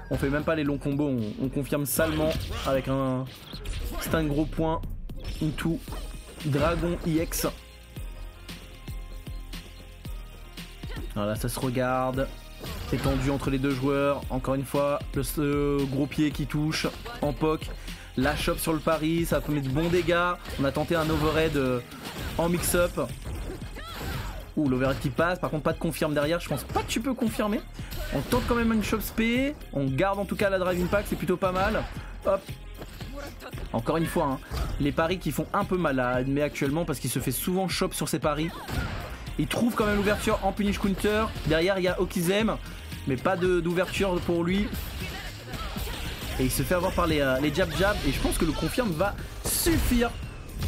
On fait même pas les longs combos, on confirme salement avec un stun gros point into Dragon EX. Voilà, ça se regarde. C'est tendu entre les deux joueurs. Encore une fois, le gros pied qui touche en poke. La chop sur le pari, ça peut mettre de bons dégâts. On a tenté un overhead en mix-up. Ouh, l'overhead qui passe. Par contre, pas de confirme derrière. Je pense pas que tu peux confirmer. On tente quand même une chop spé. On garde en tout cas la drive impact. C'est plutôt pas mal. Hop. Encore une fois, hein, les paris qui font un peu mal à Unmei actuellement parce qu'il se fait souvent chop sur ses paris. Il trouve quand même l'ouverture en punish counter. Derrière, il y a Okizem. Mais pas d'ouverture pour lui. Et il se fait avoir par les jab. Et je pense que le confirme va suffire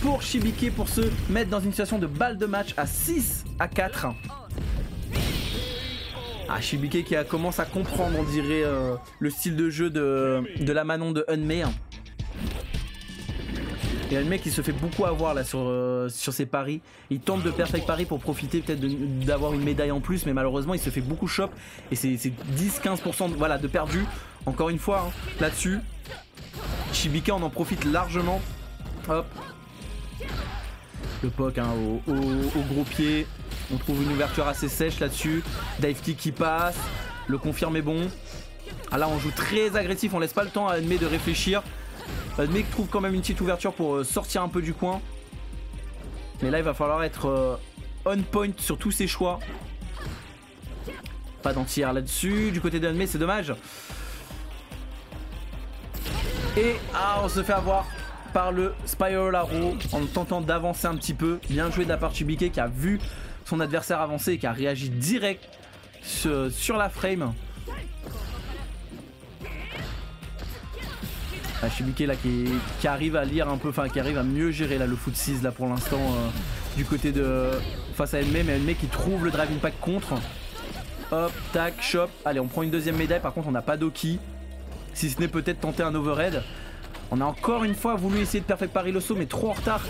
pour Shibike pour se mettre dans une situation de balle de match à 6-4. Ah, Shibike qui commence à comprendre, on dirait, le style de jeu de la Manon de Unmei. Et Unmei qui se fait beaucoup avoir là sur ses paris. Il tente de perfect pari pour profiter peut-être d'avoir une médaille en plus, mais malheureusement il se fait beaucoup chop. Et c'est 10-15% voilà, de perdu. Encore une fois, hein, là-dessus, Shibike on en profite largement. Hop. Le poke hein, au gros pied. On trouve une ouverture assez sèche là-dessus. Dive kick qui passe. Le confirme est bon. Ah là on joue très agressif, on laisse pas le temps à Unmei de réfléchir. Unmei trouve quand même une petite ouverture pour sortir un peu du coin. Mais là il va falloir être on point sur tous ses choix. Pas d'anti-air là-dessus. Du côté d'Unmei c'est dommage. Et on se fait avoir par le Spiral Arrow en tentant d'avancer un petit peu. Bien joué de la part de Shibike qui a vu son adversaire avancer et qui a réagi direct sur la frame. Shibike là qui arrive à lire un peu, enfin qui arrive à mieux gérer là le footsies là pour l'instant du côté de face à Unmei, mais Unmei qui trouve le drive impact contre. Hop, tac, chop. Allez, on prend une deuxième médaille. Par contre, on n'a pas d'Oki. Si ce n'est peut-être tenter un overhead. On a encore une fois voulu essayer de perfect pari le saut, mais trop en retard.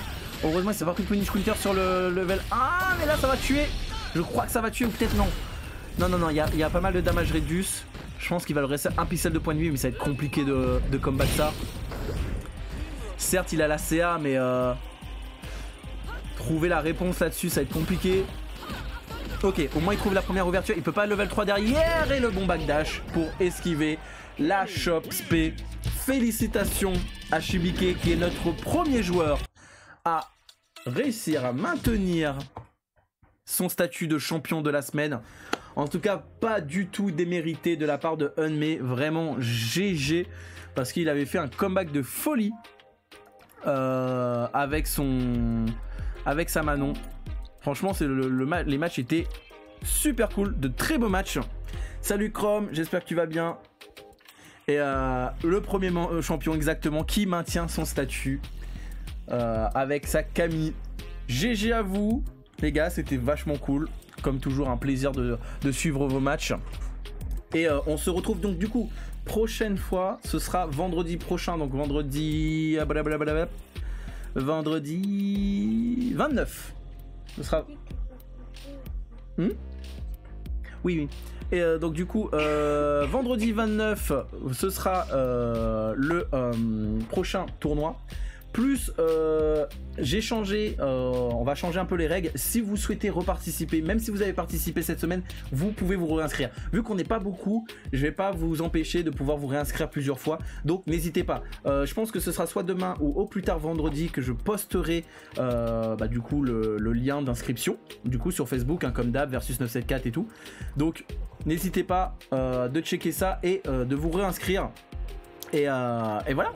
Heureusement, c'est pas pris punish counter sur le level 1. Mais là, ça va tuer. Je crois que ça va tuer, ou peut-être non. Non, il y a pas mal de damage reduce. Je pense qu'il va le rester un pixel de point de vie, mais ça va être compliqué de combattre ça. Certes, il a la CA, mais trouver la réponse là-dessus, ça va être compliqué. Ok, au moins il trouve la première ouverture. Il peut pas level 3 derrière. Et le bon backdash pour esquiver la chop spé félicitations à Shibike qui est notre premier joueur à réussir à maintenir son statut de champion de la semaine. En tout cas, pas du tout démérité de la part de Unmei. Vraiment GG. Parce qu'il avait fait un comeback de folie avec sa Manon. Franchement, les matchs étaient super cool. De très beaux matchs. Salut Chrome, j'espère que tu vas bien. Et le premier champion exactement qui maintient son statut avec sa Camille. GG à vous. Les gars, c'était vachement cool. Comme toujours, un plaisir de suivre vos matchs. Et on se retrouve donc du coup, prochaine fois, ce sera vendredi prochain. Donc vendredi 29. Ce sera... Oui. Et donc du coup, vendredi 29, ce sera le prochain tournoi. Plus j'ai changé, on va changer un peu les règles. Si vous souhaitez reparticiper, même si vous avez participé cette semaine, vous pouvez vous réinscrire. Vu qu'on n'est pas beaucoup, je vais pas vous empêcher de pouvoir vous réinscrire plusieurs fois. Donc n'hésitez pas. Je pense que ce sera soit demain ou au plus tard vendredi que je posterai du coup le lien d'inscription. Du coup sur Facebook, hein, comme d'hab, versus 974 et tout. Donc n'hésitez pas de checker ça et de vous réinscrire. Et voilà.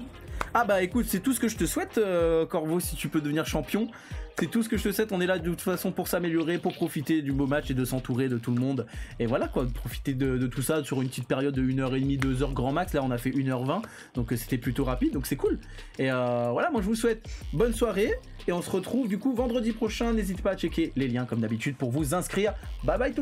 Ah bah écoute, c'est tout ce que je te souhaite, Corvo, si tu peux devenir champion. C'est tout ce que je te souhaite. On est là de toute façon pour s'améliorer, pour profiter du beau match et de s'entourer de tout le monde. Et voilà quoi, profiter de tout ça sur une petite période de 1h30, 2h grand max. Là on a fait 1h20, donc c'était plutôt rapide, donc c'est cool. Et voilà, moi je vous souhaite bonne soirée. Et on se retrouve du coup vendredi prochain. N'hésitez pas à checker les liens comme d'habitude pour vous inscrire. Bye bye tout le monde.